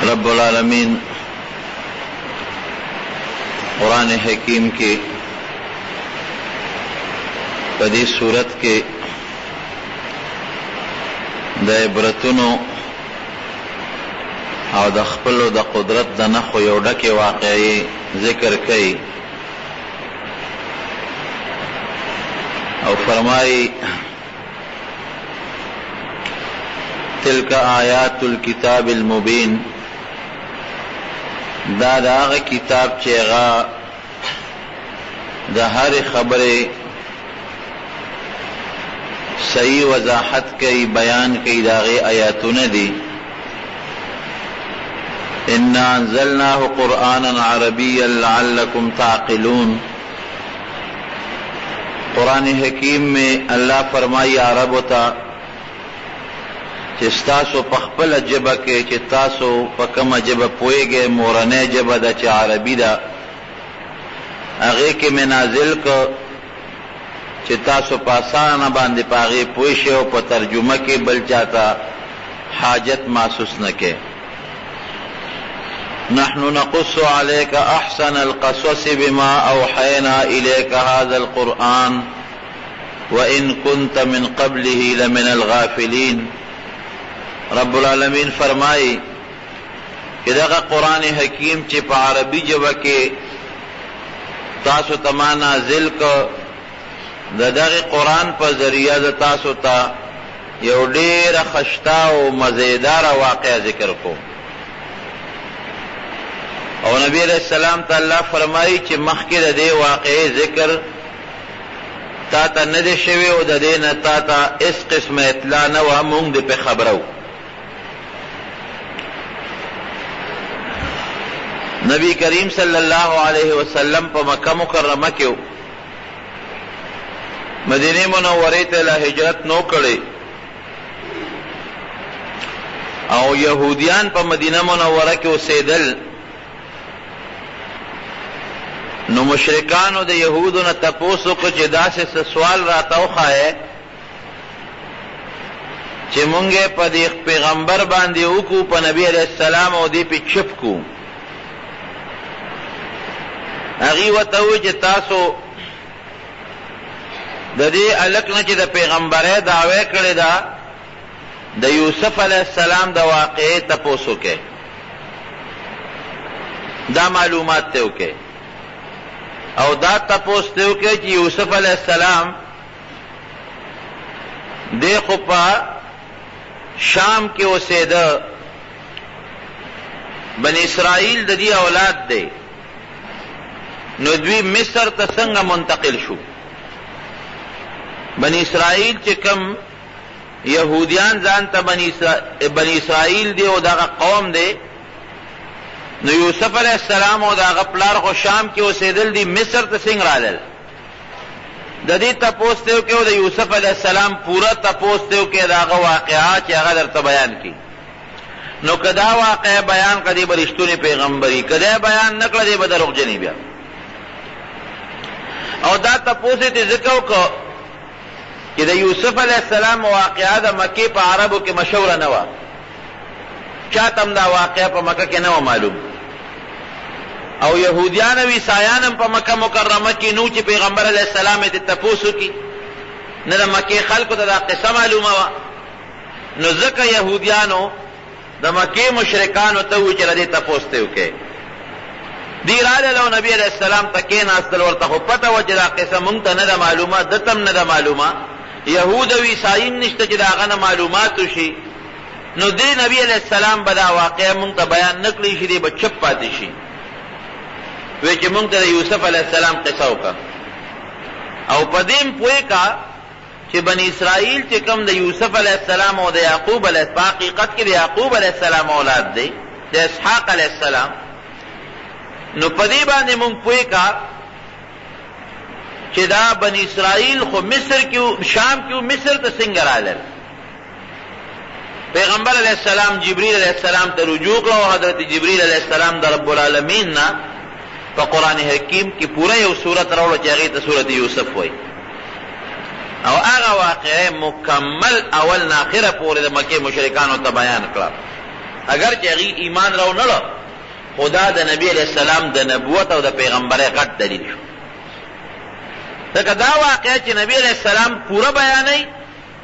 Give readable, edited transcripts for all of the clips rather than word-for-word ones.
رب العالمین قرآن حکیم کی پدی صورت کے د عبرتونو او د خپلو د قدرت د نښو یو ډکې واقعي ذکر کوي او فرمایي تلک آیات الکتاب المبین دا هغه کتاب چې هغه د هر خبرې صحیح وضاحت کوي بیان کوي دا هغې آیاتونه دي انا انزلناه قرآنا عربیا لعلکم تعقلون قرآن حکیم میں اللہ فرمائی عرب ہوتا چې تاسو په خپل ژبه کې چې تاسو په کومه ژبه پوهیږئ مورنۍ ژبه ده چې عربي ده هغې کې مې نازل کړ چې تاسو په اسانه باندې په هغې پوه شئ او په ترجمه کې بل چاته حاجت محسوس نه کړئ نحن نقص عليك احسن القصص بما اوحينا اليك هذا القرآن وان كنت من قبله لمن الغافلين رب العالمین فرمائی کہ دغه قرآن حکیم چې په عربي ژبه کې تاسو ته ما نازل کړ د دغه قرآن په ذریعه د تاسو ته یو ډېره خشته او مزیداره واقعه ذکر کو او نبی علیہ السلام ته الله فرمایي چې مخکې د دې واقعې ذکر تا ته نه دی شوی او د دې نه تا ته هېڅ قسمه اطلاع نه وه موږ دې پې خبره وو نبی کریم صلی اللہ علیہ وسلم په مکه مکرمه کې مدینه منورې ته لا هجرت نو کړی او یهودیان په مدینه منوره کې اوسېدل نو مشرکانو د یهودو نه تپوس وکړو چې داسې څه سوال راته وښایې چې مونږ یې په دې پیغمبر باندې وکړو په نبي علیه السلام او دې پې چپ کړو هغې ورته وویل چې تاسو د دې هلک نه چې د پیغمبرۍ دعوی کړې ده د یوسف علیه السلام د واقعې تپوس وکړئ دا معلومات ته وکړئ او دا تپوس ته وکړئ چې یوسف علیه السلام دی خو په شام کې اوسېده بني اسرائیل د دې اولاد دی نو دوی مصر ته څنګه منتقل شو بني اسرائیل چې کم یهودیان ځان ته بني اسرائیل دی او دغه قوم دی نو یوسف علیہ السلام او دغه پلار خو شام کې اوسېدل دي مصر ته څنګه رالل د دې تپوس ته وکړئ او د یوسف علیہ السلام پوره تپوس ته وکړئ د هغه واقعات چې هغه درته بیان کړي نو که دا واقعه بیان کړه دی به رښتونی پیغمبري که دی بیان نه کړه دی به دروغجني بیا او دا تپوس یې ځکه وکړه چې د یوسف علیہ السلام واقعه د مکې په عربو کې مشهوره نه وه چاته هم دا واقعه په مکه کې نه وه معلوم او یهودیان او عیسایان هم په مکه مکرمه کې نو چې پیغمبر علیه السلام یې تپوس وکړي نه د مکې خلکو ته دا قصه معلومه وه نو ځکه یهودیانو د مکې مشرکانو ته وویل چې د دې تپوس ته وکړئ دی رالل او نبی علیہ السلام ته کېناستل ورته خو پته وه چې دا قصه مونږ ته نه ده معلومه ده ته هم نه ده معلومه یهود او عیسایي نشته چې د هغه نه معلومات وشي نو دې نبی علیہ السلام به دا واقعه مونږ ته بیان نه کړی شي دی به چپ پاتې شي وی چې مونږ ته د یوسف علیہ السلام قصه وکړه او په دې هم پوه کا چې بني اسرائیل چې کوم د یوسف علیہ السلام او د یعقوب علیہ السلام په حقیقت کې د یعقوب علیہ السلام اولاد دی د اسحاق علیہ السلام نو په دې باندې مونږ پوه کا چې دا بني اسرائیل خو مصر کې شام کې مصر ته څنګه رالل پیغمبر علیہ السلام جبریل علیہ السلام ته رجوع کړه او حضرت جبریل علیہ السلام د رب العالمین نه په قرآن حکیم کې پوره یو سورت راوړه چې هغې ته سورت یوسف وایي او هغه واقعه مکمل اول نه آخره پورې د مکې مشرکانو ته بیان کړه اگر چې هغه ایمان راو نه لرو خدا د نبی علیہ السلام د نبوت او د پیغمبرۍ غټ دلیل شو. ځکه دا واقعه چې نبی علیہ السلام پورا بیانوي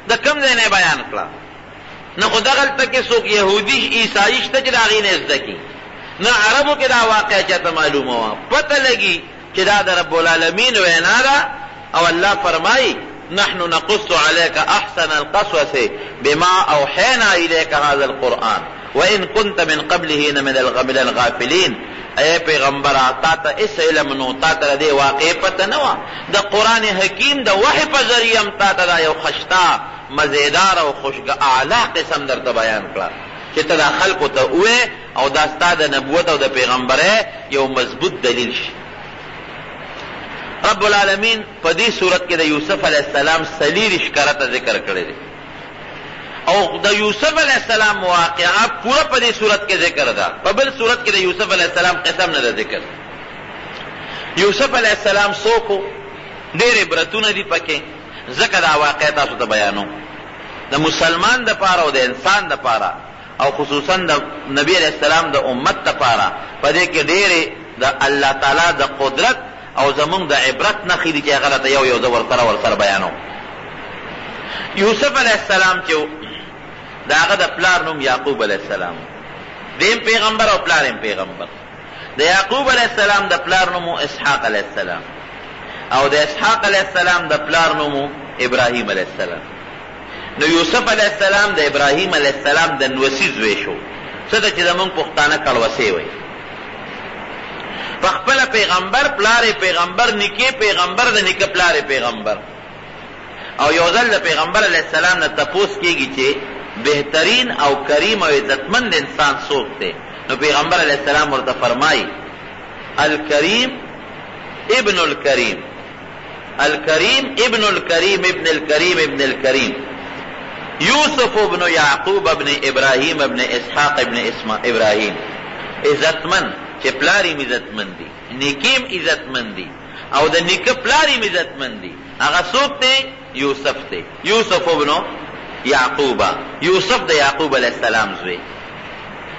د کوم ځای نه بیان کړه، نه خو دغلته کې څوک یهودي عیسائی شته چې د هغې نه زده کړي، نه عربو کې دا واقعه چاته معلومه وه. پته لګي چې دا د رب العالمین وینا ده او الله فرمایي نحن نقص عليك احسن القصص بما اوحينا اليك هذا القرآن وان كنت من قبله من الغافلين. اے پیغمبر تا ته اس علم نو، تا ته دې واقع پته نه و، د قرآن حکیم د وحی په ذریعه هم تا ته دا یو خشتا مزیدار او خوشګ اعلی قسم درته بیان کړه چې ته دا خلکو ته وې او دا ستا د نبوت او د پیغمبرۍ یو مضبوط دلیل شي. رب العالمین په دې صورت کې د یوسف علیہ السلام سلیریش کرته ذکر کړی دی او د یوسف علیہ السلام واقعه پورا په دې صورت کې ذکر ده، په بل صورت کې د یوسف علیہ السلام قسم نه ذکر. یوسف علیہ السلام څوک ډېر عبرتونه دي پکې، ځکه دا واقعه تاسو ته بیانوم د مسلمان د پاره او د انسان د پاره او خصوصا د نبی علیہ السلام د امت د پاره په دې کې ډېرې د الله تعالی د قدرت او زمونږ د عبرت نښې دي چې هغه ته یو زه ورسره بیانوم. یوسف علیہ السلام چې د هغه د پلار نوم یعقوب علیہ السلام، دیم پیغمبر او پلاریم پیغمبر. د یعقوب علیہ السلام د پلار نوم اسحاق علیہ السلام او د اسحاق علیہ السلام د پلار نوم ابراهیم علیہ السلام. نو یوسف علیہ السلام د ابراهیم علیہ السلام د نوسی زوی شو، څه ته چې زمونږ پښتانه کړوسې وایي. پخپل پیغمبر پلار پیغمبر نکي پیغمبر د نکه پلار پیغمبر. او یو ځل د پیغمبر علیہ السلام نه تپوس کېږي چې بهترین او کریم او عزتمند انسان څوک دی، نو پیغمبر علیہ السلام ورته فرمایي الکریم ابن الکریم، الکریم ابن الکریم ابن الکریم ابن الکریم، یوسف ابن یعقوب ابن ابراهیم ابن اسحاق ابن ابراهیم. عزتمند چې پلاریم عزتمند دي، نیکیم عزتمند دي او د نیکه پلاریم عزتمند دي، هغه څوک دی؟ یوسف دی. یوسف ابن یعقوب، یوسف د یعقوب علیہ السلام زوی،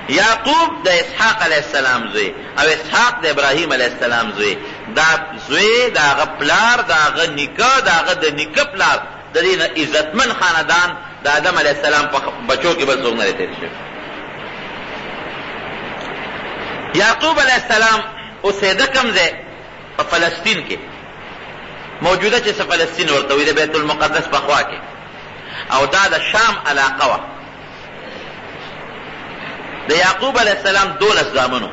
یعقوب د اسحاق علیہ السلام زوی او اسحاق د ابراهیم علیہ السلام زوی. دا زوی دا هغه پلار دا هغه نیکه دا هغه د نیکه پلار د دې نه عزتمن خاندان د آدم علیہ السلام په بچو کې بل څوک نه تیر شوی. یعقوب علیہ السلام اوسېده کوم ځای؟ په فلسطین کې موجوده چې څه فلسطین ورته وایي د بیت المقدس په خوا کې، او دا د شام علاقه وه. د یعقوب علیہ السلام 12 زامنو،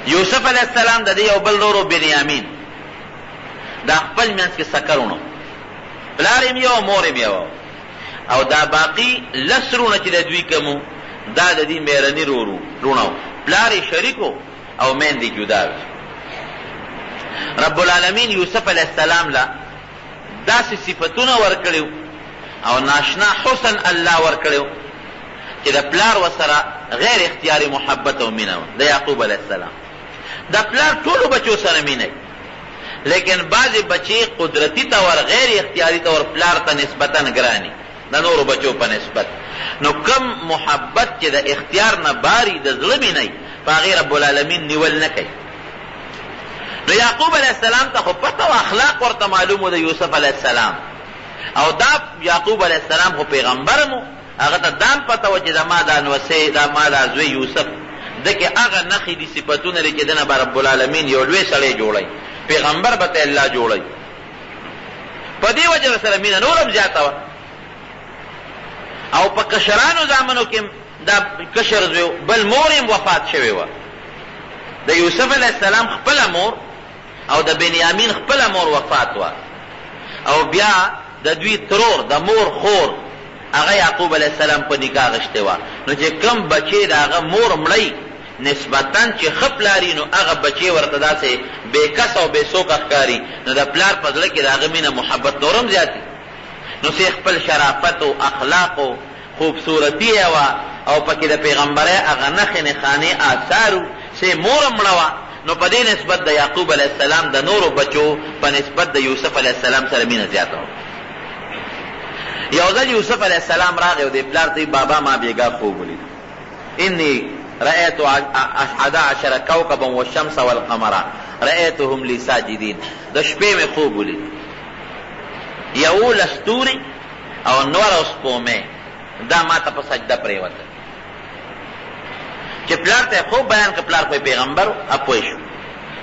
یوسف علیہ السلام د دې یو بل ورور بنیامین، دا خپل منځ کې سکرونو، پلار یې یو مور یې یو، او دا باقي لسرونه چې د دوی کومو دا د دې میرني رونو، پلار یې شریکو او میندې جدا وي. رب العالمین یوسف علیہ السلام لا داسې صفتونه ورکړیو او ناشنا حسن الله ورکړیو چې د پلار وسره غیر اختیاري محبت او مینه د یعقوب علیہ السلام. د پلار ټولو بچو سره مینه، لیکن بعضې بچی قدرتی طور غیر اختیاري طور پلار ته نسبتا ګرانی د نورو بچو په نسبت. نو کم محبت چې د اختیار نه باری د زړه مینه په هغې رب العالمین نیول نه کوي. نو یعقوب علیہ السلام ته خو پته او اخلاق ورته معلوم د یوسف علیہ السلام، او دا یعقوب علیہ السلام خو پیغمبر مو، هغه ته دام پته و چې دا ما دا نوسی دا ما دا زوی یوسف دکې هغه نښې دي صفتونه لري چې دنه به رب العالمین یو لوی سړی جوړی، پیغمبر به ته الله جوړی. په دې وجه سره مینه نورم زیاته وه. او په کشرانو زامنو کې دا کشر زوی بل مور یې وفات شوې وه. د یوسف علیہ السلام خپله مور او د بنیامین خپله مور وفات وه، او بیا د دوی ترور د مور خور هغه یعقوب علیہ السلام په نکاح غشتې وه. نو چې کم بچی د هغه مور مړی نسبتا چې ښه پلاري نو هغه بچی ورته داسې بېکس او بېسوکه ښکاري، نو د پلار په زړه کې د هغه مینه محبت نورم زیاتي. نو سی خپل شرافت او اخلاق او خوبصورتي یې وه او پکې د پیغمبرۍ هغه نښې نښانې آثارو سی مورم مړه وه. نو په دې نسبت د یعقوب علیہ السلام د نورو بچو په نسبت د یوسف علیہ السلام سره مینه زیاته وه. یو ځل یوسف علیہ السلام راغی او د پلار ته بابا ما بیګا خوب ولید. انی رأيت 11 كوكبا والشمس والقمر رأيتهم لي ساجدين. د شپې مې خوب ولید 11 ستوري او نور او سپومې دا ما ته په سجده پریوته. چې پلار ته خوب بیان ک پلار په پیغمبر اپوي شو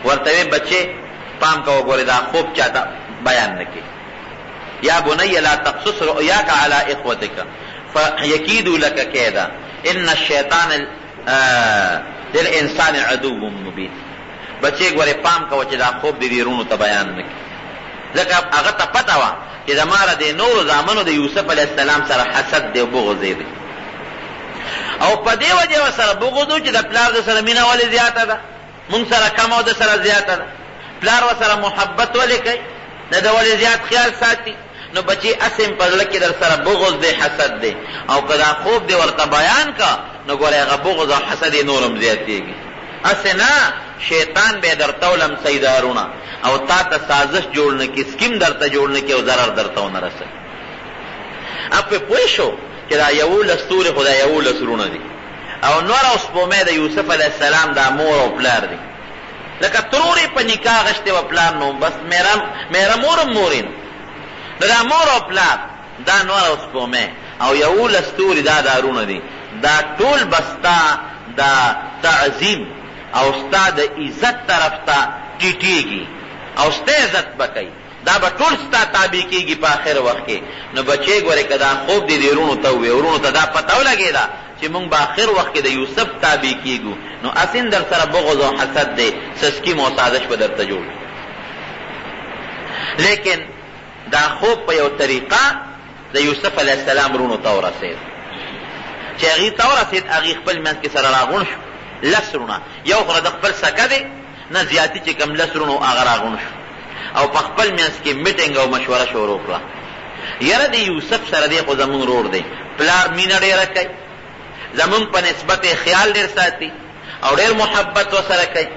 ورته بچي پام کو وګوره دا خوب چاته بیان نکي. یا بني لا تقصص رؤياك على اخوتك فيكيدوا لك كيدا ان الشيطان للانسان عدو مبين. بچي ګوره پام کو چې دا خوب دې رونو ته بیان نکي ځکه هغه ته پتا و چې زماره د نور زامنو د یوسف علی السلام سره حسد دی او بغض دی او په دې وجه سره بغض چې د پلار د سره مینه ولې زیاته ده مونږ سره کم او د سره زیاته ده پلار و سره محبت ولې کوي د ولې زیات خیال ساتي نو بچي اسم په لکه در سره بغض دی حسد دی او کدا خوب دی ورته بیان کا نو ګوره هغه بغض او حسد نورم زیاتېږي. اسنه شیطان به در تولم سیدارونه او تا ته سازش جوړنه کی سکیم درته جوړنه کی او ضرر درته ونه رسي. اپ په شو چې دا یو لستور خدای یو لسرونه دي او نور اوس په مې د یوسف علی السلام دا مور او پلار دي لکه تروري په نکاح غشته و پلان نو بس میرا مورین دا مور او پلار دا نور اوس په مې او یو لستور دا دارونه دي دا ټول بستا دا تعظیم او استاد عزت طرف ته ټیټیږي او ست عزت بکای دا به ټول ستا تابع کیږي په آخر وخت کې. نو بچي ګوره کدا خوب دي ورونو ته وي ورونو ته دا پته ولګی دا چې مونږ په آخر وخت کې د یوسف تابع کیږو نو اسین در سره بغض او حسد دی سسکی مو سازش به درته جوړ. لیکن دا خوب په یو طریقه د یوسف علی السلام ورونو ته ورسید چې هغه ته ورسید هغه خپل منځ کې سره راغون شو لسرونه یو خره د خپل سکه دی نه زیاتی چې کم لسرونو هغه راغون شو او په خپل منځ کې میټینګ او مشوره شروع کړه. یاره د یوسف سره دی خو زمونږ رور دی پلار مینه ډېره کوي زمونږ په نسبت خیال ډېر ساتي او ډېر محبت ورسره کوي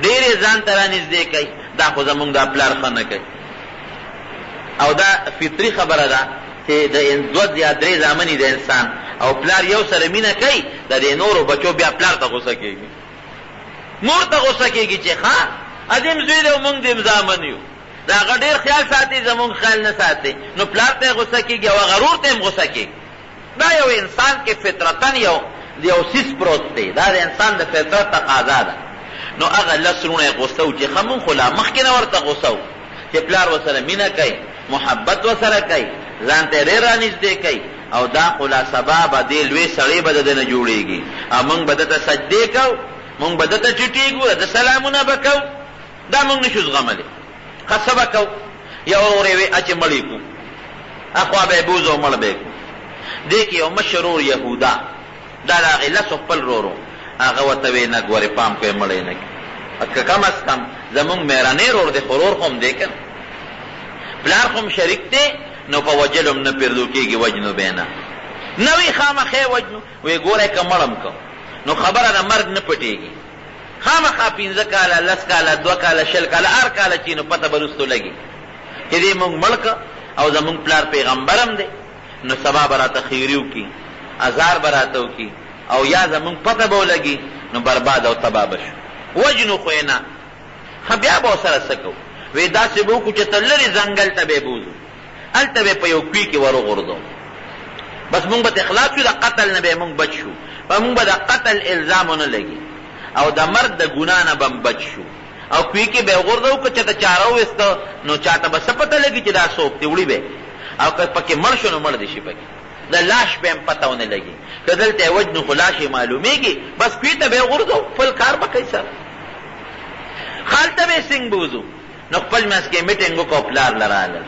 ډېر ځان ته رانږدې کوي دا خو زمونږ دا پلار ښه نه کوي. او دا فطري خبره ده چې د دوه یا درې زامنې د انسان او پلار یو سره مینه کوي د دې نورو بچو بیا پلار ته غوسه کېږي مور ته غوسه کېږي چې ښه ادم زوی دی او مونږ دې زامن یو دا هغه ډېر خیال ساتي زمونږ خیال نه ساتي نو پلار ته غوسه کېږي او غرور ته هم غوسه کېږي. دا یو انسان کې فطرتن یو سیس پروت دی دا د انسان د فطرت تقاضا ده. نو هغه لسرونه غوسه و چې ښه مونږ خو لا مخکې نه ورته غوسه و چې پلار ورسره مینه کوي محبت ورسره کوي ځان ته ډېر رانږدې کوي او دا خو لا سبا به دې لوی سړی به د ده نه جوړېږي او مونږ به دته سجدې کوو مونږ به دته ټیټېږو د سلامونه به کوو دا مونږ نشو زغملی ښه څه به کوو یا ورورې وې اچې مړې کړو اخوا به یې بوز او مړ به یې کړو. دې کې یو مشر ورور یهودا دا د هغې لسو خپل ورورو هغه ورته وې نه ګورې پام کوې مړی نه کړي که کم از کم زمونږ مېرنی ورور دی خو ورور خو هم دی که پلار خو هم شریک دی نو په وجلو هم نه پردو کېږي وجنو به نه نه وي خامخې وجنو وی ګوره که مړم که نو خبره د مرګ نه پټېږي خامخا 15 کاله 10 کاله 2 کاله 10 کاله هر کاله چې نو پته به رستو لګي چې دې مونږ مړ که او زمونږ پلار پیغمبر هم دی نو سبا به راته خیري وکړي ازار به راته وکړي او یا زمونږ پته به ولګي نو برباد او تباه به شو وجنو خو یې نه ښه بیا به ورسره څه کوو وی داسې به وکړو چې ته لرې ځنګل ته به یې بوځو هلته به په یو کوي کې وروغورځو بس مونږ به اخلاص شو د قتل نه به مونږ بچ شو په مونږ به د قتل الزام ونه لګي او د مرګ د ګناه نه به بچ شو او کوي کې به یې غورځو که چاته چاره وویسته نو چاته به څه پته لګي چې دا څوک دی وړي به او که پکې مړ شو نو مړ دي شي پکې د لاش به هم پته ونه لګي که دلته یې وجنو خو لاش یې معلومېږي بس کوي ته به یې غورځو خپل کار به کوي سره هلته به یې څنګ بوځو نو خپل منځ کې میټینګ وکړو پلار له راغلل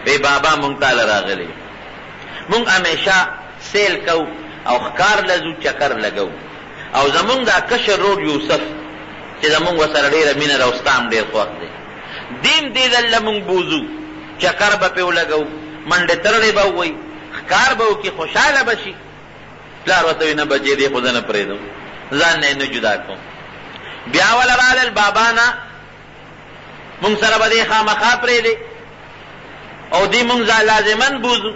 وی بابا مونږ تاله راغلی مونږ همیشه سیل کو او ښکار لځو چکر لګو او زمونږ دا کشر رور یوسف چې زمونږ ورسره ډېره مینه ده او ستا هم ډېر خوښ دی دیم دې ځل مونږ بوځو چکر به پې ولګو منډې ترړې به ووایي ښکار به وکړي خوشحاله به شي پلار ورته وي نه بچې دې خو زه نه پرېږدم ځان نه یې نه جدا کوم بیا وله رالل بابا نه مونږ سره به دې خامخا پرېږدې او دی مونږ لازمن بوزو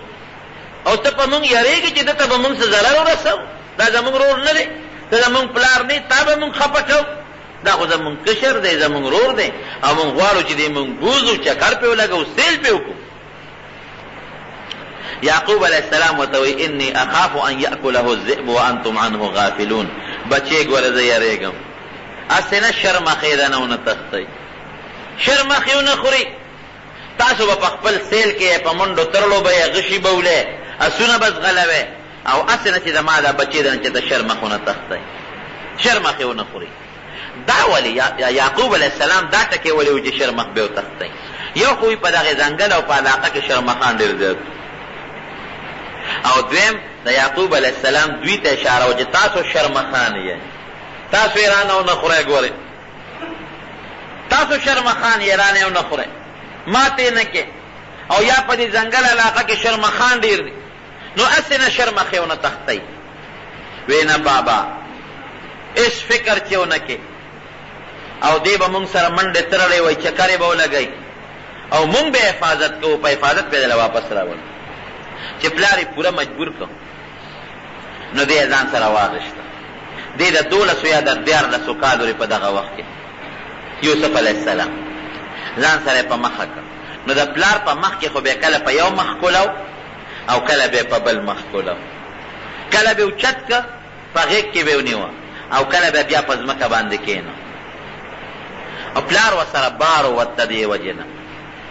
او ته په مونږ یریږي چې دته به مونږ څه ضرر ورسو دا زمونږ رور نه دی، ته زمونږ پلار نه تا به مونږ خفه کوو، دا خو زمونږ کشر دی، زمونږ رور دی، او مونږ غواړو چې دی مونږ بوزو، چکر پې ولګو، سیل پې وکړو. یعقوب علیہ السلام ورته وایي انی اخاف ان یأکله الذئب وانتم عنه غافلون. بچې ګوره زه یریږم، هسې نه شرمخې ده نه ونه تښتئ، شرمخې ونه خوري. تاسو به په خپل سیل کې په منډو ترړو به یې غشي به ولې، اسونه به ځغلوئ، او هسې نه چې زما دا بچې ده چې د شرمخ ونه تښتئ، شرمخې ونه خوري. دا ولې یعقوب علیہ السلام دا ټکې ولې و چې شرمخ به وتښتئ؟ یو خو په دغې ځنګل او په علاقه کې شرمخان ډېر زیات، او دویم د یعقوب علیہ السلام دوی ته اشاره و چې تاسو شرمخان یې، تاسو یې رانه ونه خورئ. ګورئ تاسو شرمخان یې رانه ونه خورئ، ماتې نه کې، او یا په دې ځنګل علاقه کې شرمخان ډېر دي، نو هسې نه شرمخې ونه تښتئ. وی نه بابا هېڅ فکر چې ونه کې، او دی به مونږ سره منډې ترړې وای، چکرې به ولګئ، او مونږ به حفاظت کوو، په حفاظت به دله واپس راوړو. چې پلار یې پوره مجبور کړ، نو دی یې ځان سره واغېسته. دی د 12 یا د 14 کالو په دغه وخت کې یوسف علیه السلام ځان سره په مخه کړ. نو د پلار په مخ کې خو به کله په یو مخ کولو او کله به په بل مخ کولو، کله به اوچت که په غېږ کې به ونیوه، او کله به بیا په ځمکه باندې کېنه. او پلار ورسره بار وته دې وجې نه.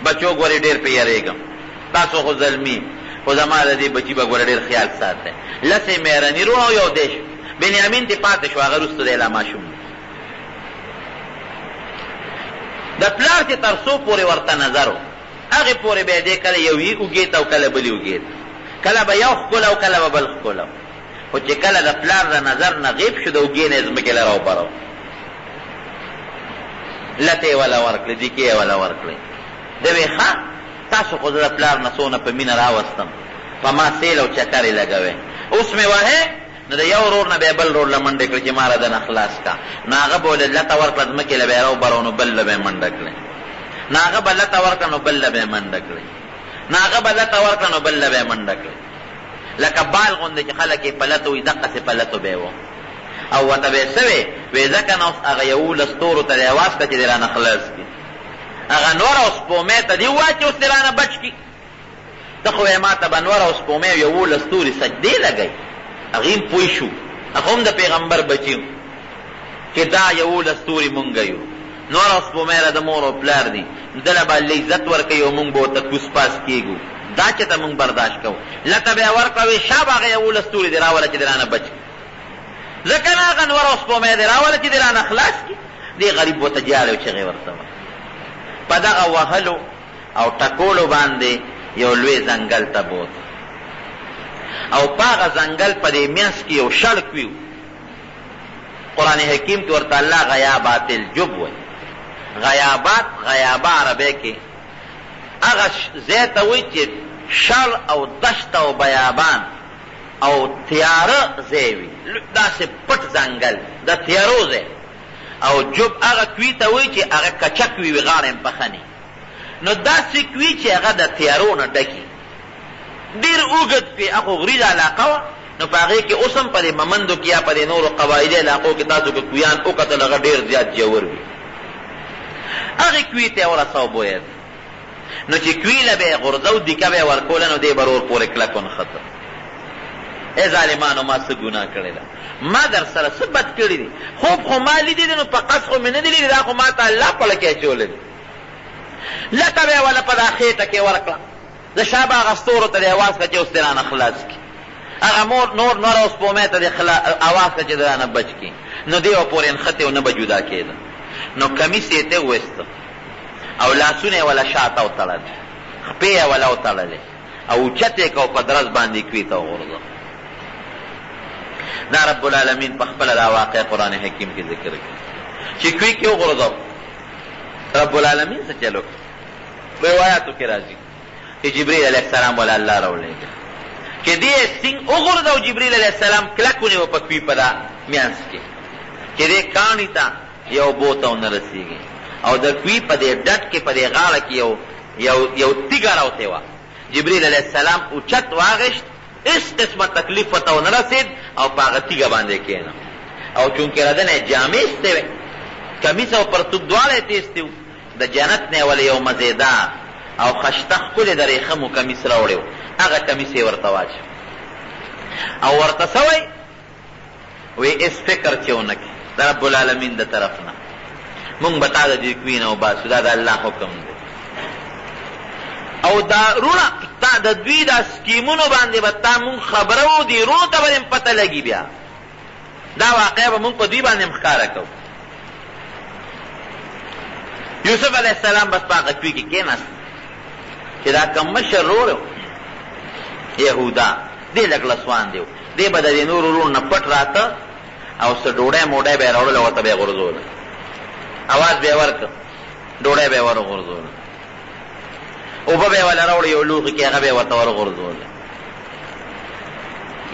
بچو ګورې ډېر پې یریږم، تاسو خو زلمي، خو زما د دې بچي به ګوره ډېر خیال ساتئ. لسې مېرني وروڼه او یو دی شو، بنیامین تې پاتې شو، هغه وروسته دی لا ماشوم. د پلار چې تر څو پورې ورته نظر و، هغې پورې به یې دی کله یو یې اوږې ته او کله بلې اوږې ته، کله به یو ښکله او کله به بل ښکله. خو چې کله د پلار د نظر نه غیب شو، د اوږې نه یې ځمکې له راوبرو، لته یې وله ورکړې، دیکې یې وله ورکړې. ده وی ښه تاسو خو زه د پلار نه څونه په مینه راوستم، په ما سیل او چکرې لګوئ، اوس مې وهې، نو د یو ورور نه به یې بل ورور له منډې کړې چې ما را دنه خلاص کا. نو هغه به ولې لته ورکړه، ځمکې له به یې راوبرو، نو بل له به یې منډه کړې. نو هغه به لته ورکړه، نو بل له به یې منډه کړې. نو هغه به لته ورکړه، نو بل له به یې منډه کړې. لکه بال غوندې چې خلک یې په لته وي، دقسې په لتو به یې و. او ورته به یې څه وې، وې ځکه نو اوس هغه 11 ستورو ته دې اواز کړه چې دې رانه خلاص کړي، هغه نور او سپومې ته دې ووایه چې اوس دې رانه بچ کړي. ته خو یې ما ته به نور او سپومې 11 ستوري سجدې لګئ. هغې هم پوه شو، هغه هم د پیغمبر بچي چې دا 11 ستوري مونږ یو، نور او سپومې را د مور او پلار دي، دله به الله عزت ورکوي او مونږ به ورته کوس پاس کېږو، دا چې ته مونږ برداشت کوو. لته به یې ورکړه، وې شابه هغه 11 ستوري دې راوله چې دې رانه بچ کړي، ځکه نه هغه نور او سپومې دې راوله چې دې رانه خلاص کړي. دې غریب ورته جاړې او چغې ورته وه. په دغه وهلو او ټکولو باندې یو لوی ځنګل ته بوت، او په هغه ځنګل په دې منځ کې یو شړک وي. قرآن حکیم کې ورته الله غیابات الجب وایي. غیابات، غیابه عربی کې هغه ځای ته وایي چې شړ او دشت او بیابان او تیاره ځای وي، داسې پټ ځنګل د تیارو ځای. او جب هغه کوي ته وایي چې هغه کچک وي، غاړه یې پخني. نو داسې کوي چې هغه د تیارو نه ډکي، ډېر اوږد پې هغه غریز علاقه وه. نو په هغې کې اوس هم په دې ممندو کې یا په دې نورو قبایلي علاقو کې تاسو که کویان وکتل، هغه ډېر زیات ژور وي. هغې کوي ته یې ورسو بوید، نو چې کوي له به یې غورځو، دیکه به یې ورکوله، نو دې به ور پورې کلک ونښته. ای ظالمانو ما څه ګناه کړې ده، ما در سره څه بد کړي دي، خوب خو ما لیدي دي، نو په قصد خو مې نه دي لیدي، دا خو ما ته الله پړه کې اچولی دي. لته به یې وله په دا خېټه کې ورکړه، د شابه هغه ستورو ته دې اواز کړه چې اوس دې رانه خلاص کړي. هغه نور او سپومې ته دې اواز کړه چې دې رانه بچ کړي. نو دې به پورې نښتې او نه به جدا کېده. نو کمیس یې ته وویسته، او لاسونه یې وله شاته وتړل، خپې یې وله وتړلې، او اوچت یې که په درز باندې کوي ته وغورځه. دا رب العالمین په خپله دا واقع قرآن حکیم کې ذکر کړي چې کوي کې وغورځو. رب العالمین څه چلو روایاتو کې راځي چې جبریل علیه السلام ولا الله راولېږي چې دې سنګ وغورځو. جبریل علیه السلام کلک ونیو په کوي په دا میانس کې چې دې کاڼي ته یو بوته ونه رسېږي، او د کوي په دې ډټ کې په دې غاړه کې یو تیږه راوتې وه. جبریل علیه السلام اوچت واغېشت اس قسمه تکلیف ورته ونه رسید او په هغه تیږه باندې کېنه او چونکې ردنه جامې ایستې وې کمیس او پرتوګ دواړه یې تیستې وو د جنت نه یې ولې یو مزېدار او خشته ښکلې د ریخمو کمیس راوړی و هغه کمیس یې ورته واچو او ورته سوی وی اس فکر چې ونه کړي د رب العالمین د طرف نه مونږ به تا د دې کوي نه وباسو دا د الله حکم دی او دا رونه تا د دوی دا سکیمونو باندې به تا مونږ خبره وو دي رونو ته به دې پته لګي بیا دا واقعه به مونږ په دوی باندې ښکاره کوو یوسف علیه السلام بس په هغه کوي کې کېناست چې دا کم مشر ورور یهودا دې لږ لسوان دی دې به د دې نورو ورونو نه پټ راته او څه ډوډۍ موډۍ به یې راوړله ورته به یې غورځوله اواز به یې ورکړه ډوډۍ به یې ورغورځوله اوبه به یې وله راوړه یو لوښي کې هغه به یې ورته ورغورځوله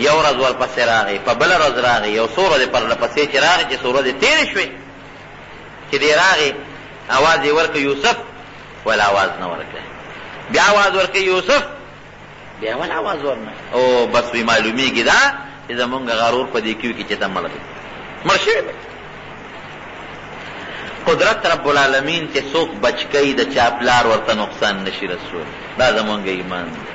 یو ورځ ورپسې راغی په بله ورځ راغی یو څو ورځې پرله پسې چې راغی چې څو ورځې تېرې شوې چې دې راغی اواز یې ورکړه یوسف ول اواز نه ورکړه بیا اواز ورکړه یوسف بیا ول اواز ورنه او بس وی معلومیږي دا چې زمونږ غرور په دې کیو کې چې ته مړ دی مړ شوی دی قدرت رب العالمین چې څوک بچ کوي د چا پلار ورته نقصان نشي رسول دا زمونږ ایمان دی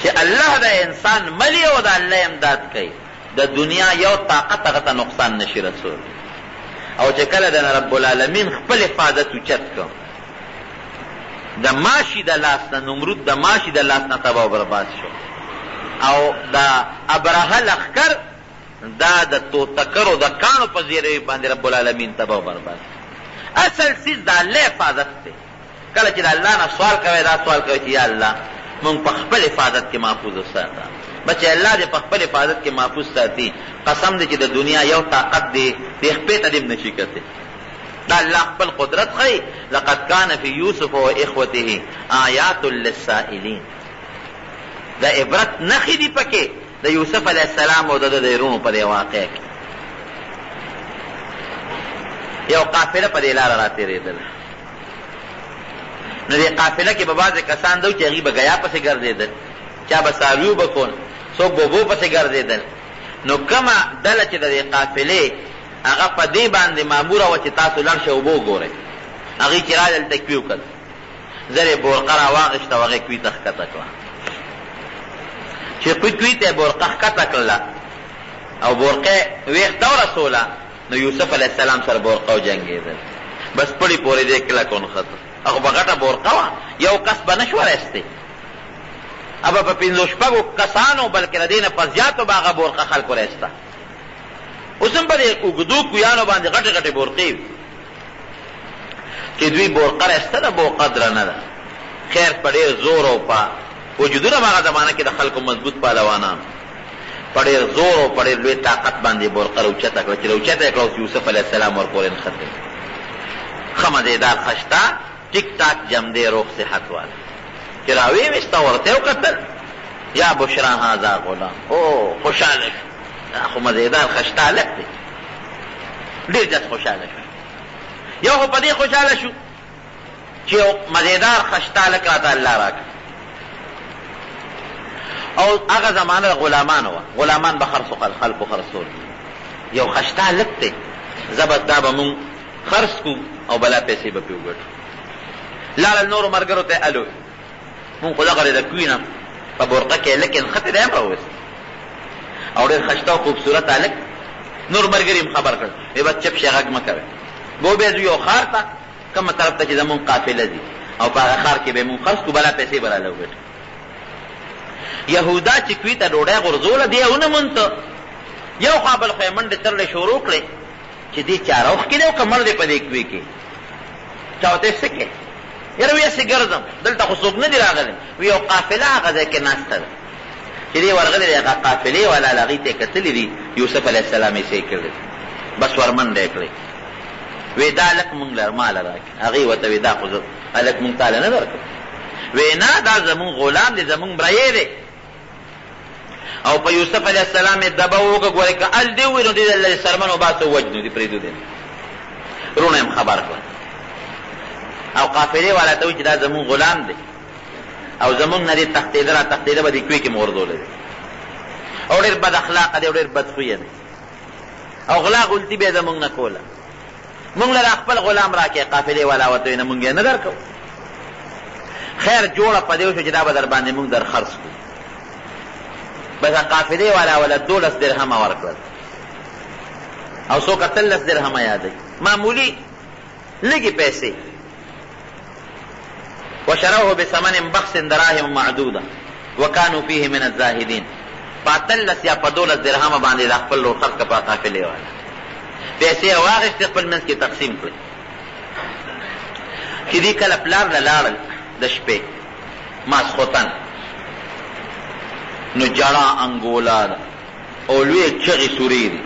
چې الله د انسان ملی او د الله امداد کوي د دنیا یو طاقت هغه ته نقصان نشي رسول او چې کله د رب العالمین خپل حفاظت اوچت کړ د ماشي د لاس نه نمرود د ماشي د لاس نه تباه و برباد شو او د ابرهه لښکر دا د توتکرو د کاڼو په زیری باندې رب العالمین تباه و برباد اصل څیز د الله حفاظت دی کله چې د الله نه سوال کوئ دا سوال کوئ چې یا الله مونږ په خپل حفاظت کې محفوظ وساته بچې الله دې په خپل حفاظت کې محفوظ ساتي قسم دی چې د دنیا یو طاقت دی دې خپې ته دې نشي کتی دا الله خپل قدرت ښیي لقد کان فی یوسف و اخوته آیات للسائلین دا عبرت نښې دي پکې د یوسف علیه السلام او د ده د رونو په دې واقع کې یو قافله په دې لاره راتېرېدله نو دې قافله کې به بعضې کسان دو چې هغوی به ګیا پسې ګرځېدل چا به څارویو به کول څوک به اوبو پسې ګرځېدل نو کومه ډله چې د دې قافلې هغه په دې باندې ماموره وه چې تاسو لړ شئ اوبه وګورئ هغوی چې راغلل تکوي وکړل زر یې بورقه راواغېسته او هغې کوي ته ښکته کړه چې کوي ته یې بورقه ښکته کړله او بورقه ویښته ورسوله نو یوسف علیه السلام سره بورقه وجنګېدل بس پړي پورې دې کلک ونښته هغه به غټه بورقه وه یو کس به نه شو رایستی ابا په پنځو شپږو کسانو بلکې د دې نه په زیاتو به هغه بورقه خلکو رایسته اوس هم په دې اوږدو کویانو باندې غټې غټې بورقې وي چې دوی بورقه رایسته ده بورقه درنه ده خیر په ډېر زور او په وجودونه په هغه زمانه کې د خلکو مضبوط پهلوانان په ډېر زور او په ډېر لوی طاقت باندې بورقه راوچته کړه چې راوچته یې کړه اوس یوسف علیه السلام ورپورې نښتې ښه مزېدار خشته ټیک ټاک جمدې روغ صحت والا چې راویې ویسته ورته یې وکتل یا بشرا هذا غلام او خوشحاله شو دا خو مزېدار خشته هلک دی ډېر زیات خوشحاله شو یو خو په دې خوشحاله شو چې یو مزېدار خشته هلک راته الله راکړه او هغه زمانه د غلامانو وه غلامان به خلکو خرڅول یو خشته هلک دی زبد دا به مونږ خرڅ کړو او بلا پیسې به پرې وګټو لاړل نورو ملګرو ته الو مونږ خو دغه د کوي نه په بورقه کې هلک یې نښتې دی هم راوویست او ډېر خشته او خوبصورت هلک نور ملګري هم خبر کړ وی بس چپ شي غږ مه کوئ بو بیا ځو یو ښار ته کومه طرف ته چې زمونږ قافله ځي او په هغه ښار کې به یې مونږ خرڅ کړو بلا پیسې به راله وګټو یهودا چې کوي ته ډوډۍ غورځوله دی یې ونه مونته یو خوا بل خوا یې منډې ترلې شروع کړې چې دې چاروخ کې دی او که مړ دی په دې کوي کې چا ورته یې څه کې یاره وی هسې ګرځم دلته خو څوک نه دي راغلی وی یو قافله هغه ځای کې ناسته ده چې دې ورغلی دی هغه قافلې والا هغې ته یې کتلي دي یوسف علیه السلام یې صحیح کړی بس ورمنډه یې کړی وی دا هلک مونږ له ماله راکړي هغې ورته وی دا خو زه هلک مونږ تاله نه درکړم وی نه دا زمونږ غلام دی زمونږ برایې دی او په یوسف علیه السلام یې دبه وکړه ګورې که ال دې ووایي نو دې له سرمن وباسه ووجنو دې پرېږدو دی رونه یې خبر کړه او قافلې والا ته وایي چې دا زمونږ غلام دی او زمونږ نه دې تښتېده را تښتېده به دې کوې کې مې غورځولی دی او ډېر بد اخلاقه دی او ډېر بد خویه دی او غلا غلطي به یې زمونږ نه کوله. مونږ له خپل غلام را کې قافلې والا ورته وایي نه مونږ یې نه در کوو. خیر جوړه په دې وشوه چې دا به در باندې مونږ در خرڅ کړو. بس قافلې والا وله 12 درهمه ورکړل او څوک 13 درهمه یادوي، معمولي لږې پیسې. وشروه بثمن بخس دراهم معدوده وكانوا فيه من الزاهدين. په 13 یا په 12 درهمه باندې د خپل لور خرڅ کړه په قافلې والا. پیسې یې واخېستې خپل منځ کې تقسیم کړې. چې دې کله پلار له لاړل د شپې ماسخوتن نو جړه انګولا ده او لویې چغې سورې دي.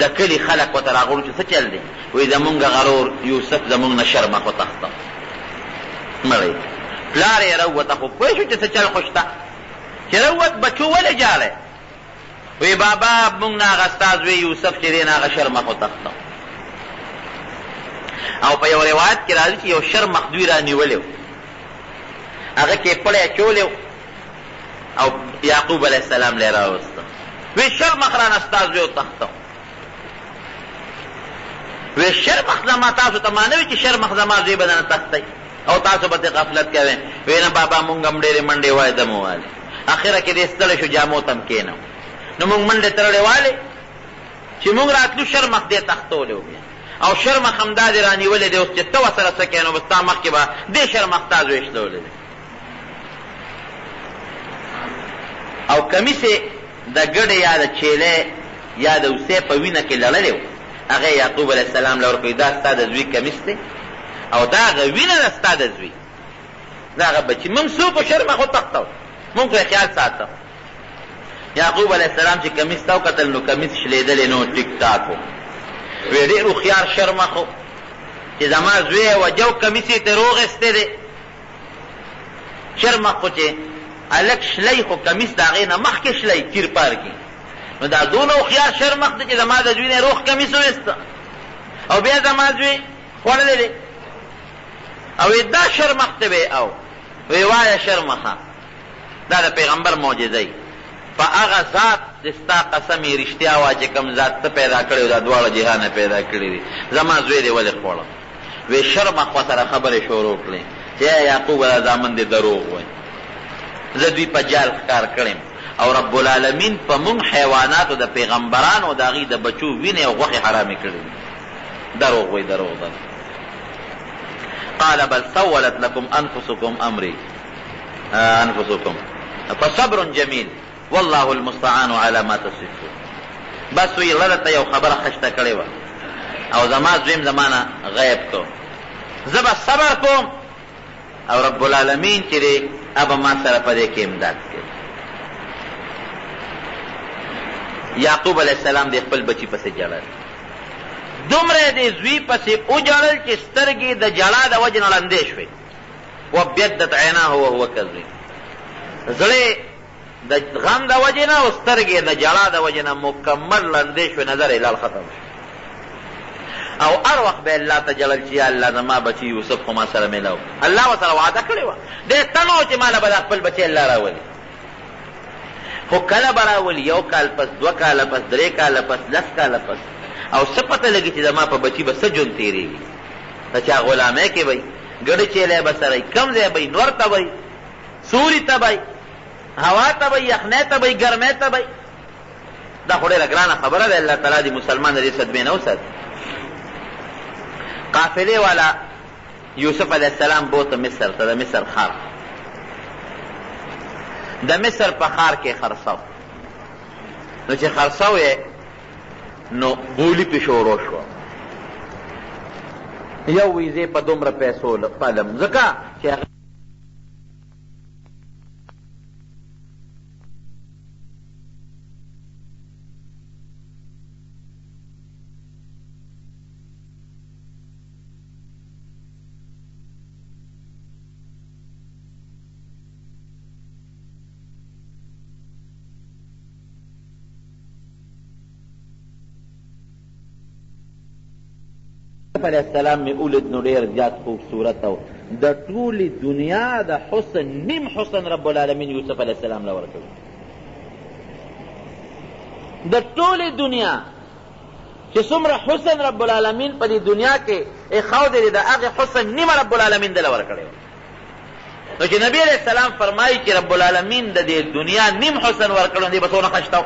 د کلي خلک ورته راغلو چې څه چل دی؟ وایي زمونږ غرور یوسف زمونږ نه شرمخ وتښته مړی. پلار یې راووته خو پوه شو چې څه چل خو شته. چې راووت بچو ولې جالی؟ وی بابا مونږ نه هغه استاذ وی یوسف چې دی نه هغه شرمخ وتښته. او په یو روایت کې راځي چې یو شرمخ دوی را نیولی و، هغه کې پړی اچولی او یعقوب علیه السلام لی راوسته. وی شرمخ رانه استاذ وی وتښته. وی شرمخ زما تاسو ته ما نه وي چې شرمخ زما زوی به نه تښتی او تاسو به ترې غفلت کوئ. وی نه بابا مونږ هم ډېرې منډې وایې دمه والې. اخره کې دې ستړی شو جامو ته هم کېنو نو مونږ منډې تړلې والې چې مونږ راتلو شرمخ دې تښتولی و بیا او شرمخ همدا دې را نیولې دی اوس چې ته ورسره څه کوې نو بس ستا مخکې به دې شرمخ تا زوی شلولی دی. او کمیس یې د ګډې یا د چیلې یا د اوسې په وینه کې لړلی و. هغه یعقوب علیه السلام له ورکوي دا ستا د زوی کمیس دی او دا هغه وینه ده ستا د زوی، دا هغه بچي. مونږ څوک و شرمخ وتښتو، مونږ خو خیال ساته. یعقوب علیه السلام چې کمیس ته وکتل نو کمیس شلېدلی نو ټیک ټاک و. وی ډېر هوښیار شرمخ و چې زما زوی یې وجه و کمیس یې ترې روغېستی دی. شرمخ خو چې هلک شلی خو کمیس د هغې نه مخکې شلی تیر پار کې نو دا دونه هوښیار شرمخ دی چې زما د زوی نه روغ کمیس وویسته او بیا زما زوی خوړلی دی او دا شرمخ ته وی او وی وایه شرمخه دا د پیغمبر معجزه په هغه ذات د ستا قسم یې رښتیا وه چې کوم ذات ته پیدا کړی و دا دواړه جهانه پیدا کړي دي زما زوی دی ولې خوړه. وی شرمخ ورسره خبرې شروع کړې چې یعقوب دا زامن دې دروغ وایي، زه دوی په جال ښکار کړم او رب العالمین په مونږ حیواناتو د پیغمبرانو د هغې د بچو وینې او غوښې حرامې کړي دي. دروغ وایي دروغ ده. قال بل سولت لكم انفسكم امري انفسكم فصبر جميل والله المستعان على ما تصفون. بس وی لرته یو خبره خشته کړې وه او زما زویم زمانه غیب کو، زه به صبر کوم او رب العالمین چې دی ابه ما سره په دې کې امداد کوي. یعقوب علیه السلام د خپل بچي پسې جړل، دومره د زوی پسې وجړل چې سترګې د جړا د وجې نه ړندې شوې. وابیضت عیناه وهو کظیم، زړې د غم د وجې نه او سترګې د جړا د وجې نه مکمل ړندې شوې، نظر یې لال ختم شو. او هر وخت به الله ته جړل چې یا الله زما بچي یوسف خو ما سره میلاو. الله ورسره وعده کړې وه ډېر تنه و چې ما له به د خپل بچی الله راولي، خو کله به راولي یو کال پس 2 کاله پس 3 کاله پس 10 کاله پس او څه پته لګي چې زما په بچي به څه ژوند تېرېږي. د چا غلامۍ کې به ګډې چیلی به سره کم ځای به نور ته به سوري ته به هوا ته به یخنۍ ته به ګرمۍ ته به. دا خو ډېره ګرانه خبره ده. الله تعالی دې مسلمان د دې صدمې نه وساتي. قافلې والا یوسف علیه السلام بوته مصر ته، د مصر ښار. د مصر په ښار کې خرڅو نو چې خرڅو یې نو بولی پې شروع شوه. یو ویزې په دومره پیسو پالم ځکه چې علیہ السلام میں اولد نو ډیر زیات خوبصورت او د ټولې دنیا د حسن نیم حسن رب العالمین یوسف علیہ السلام له ورکړ. د ټولې دنیا چې څومره حسن رب العالمین په دې دنیا کې ایښودی د هغې حسن نیمه رب العالمین دله ورکړی. نو چې نبی علیہ السلام فرمایي چې رب العالمین د دې دنیا نیم حسن ورکړو دی به څونه خشته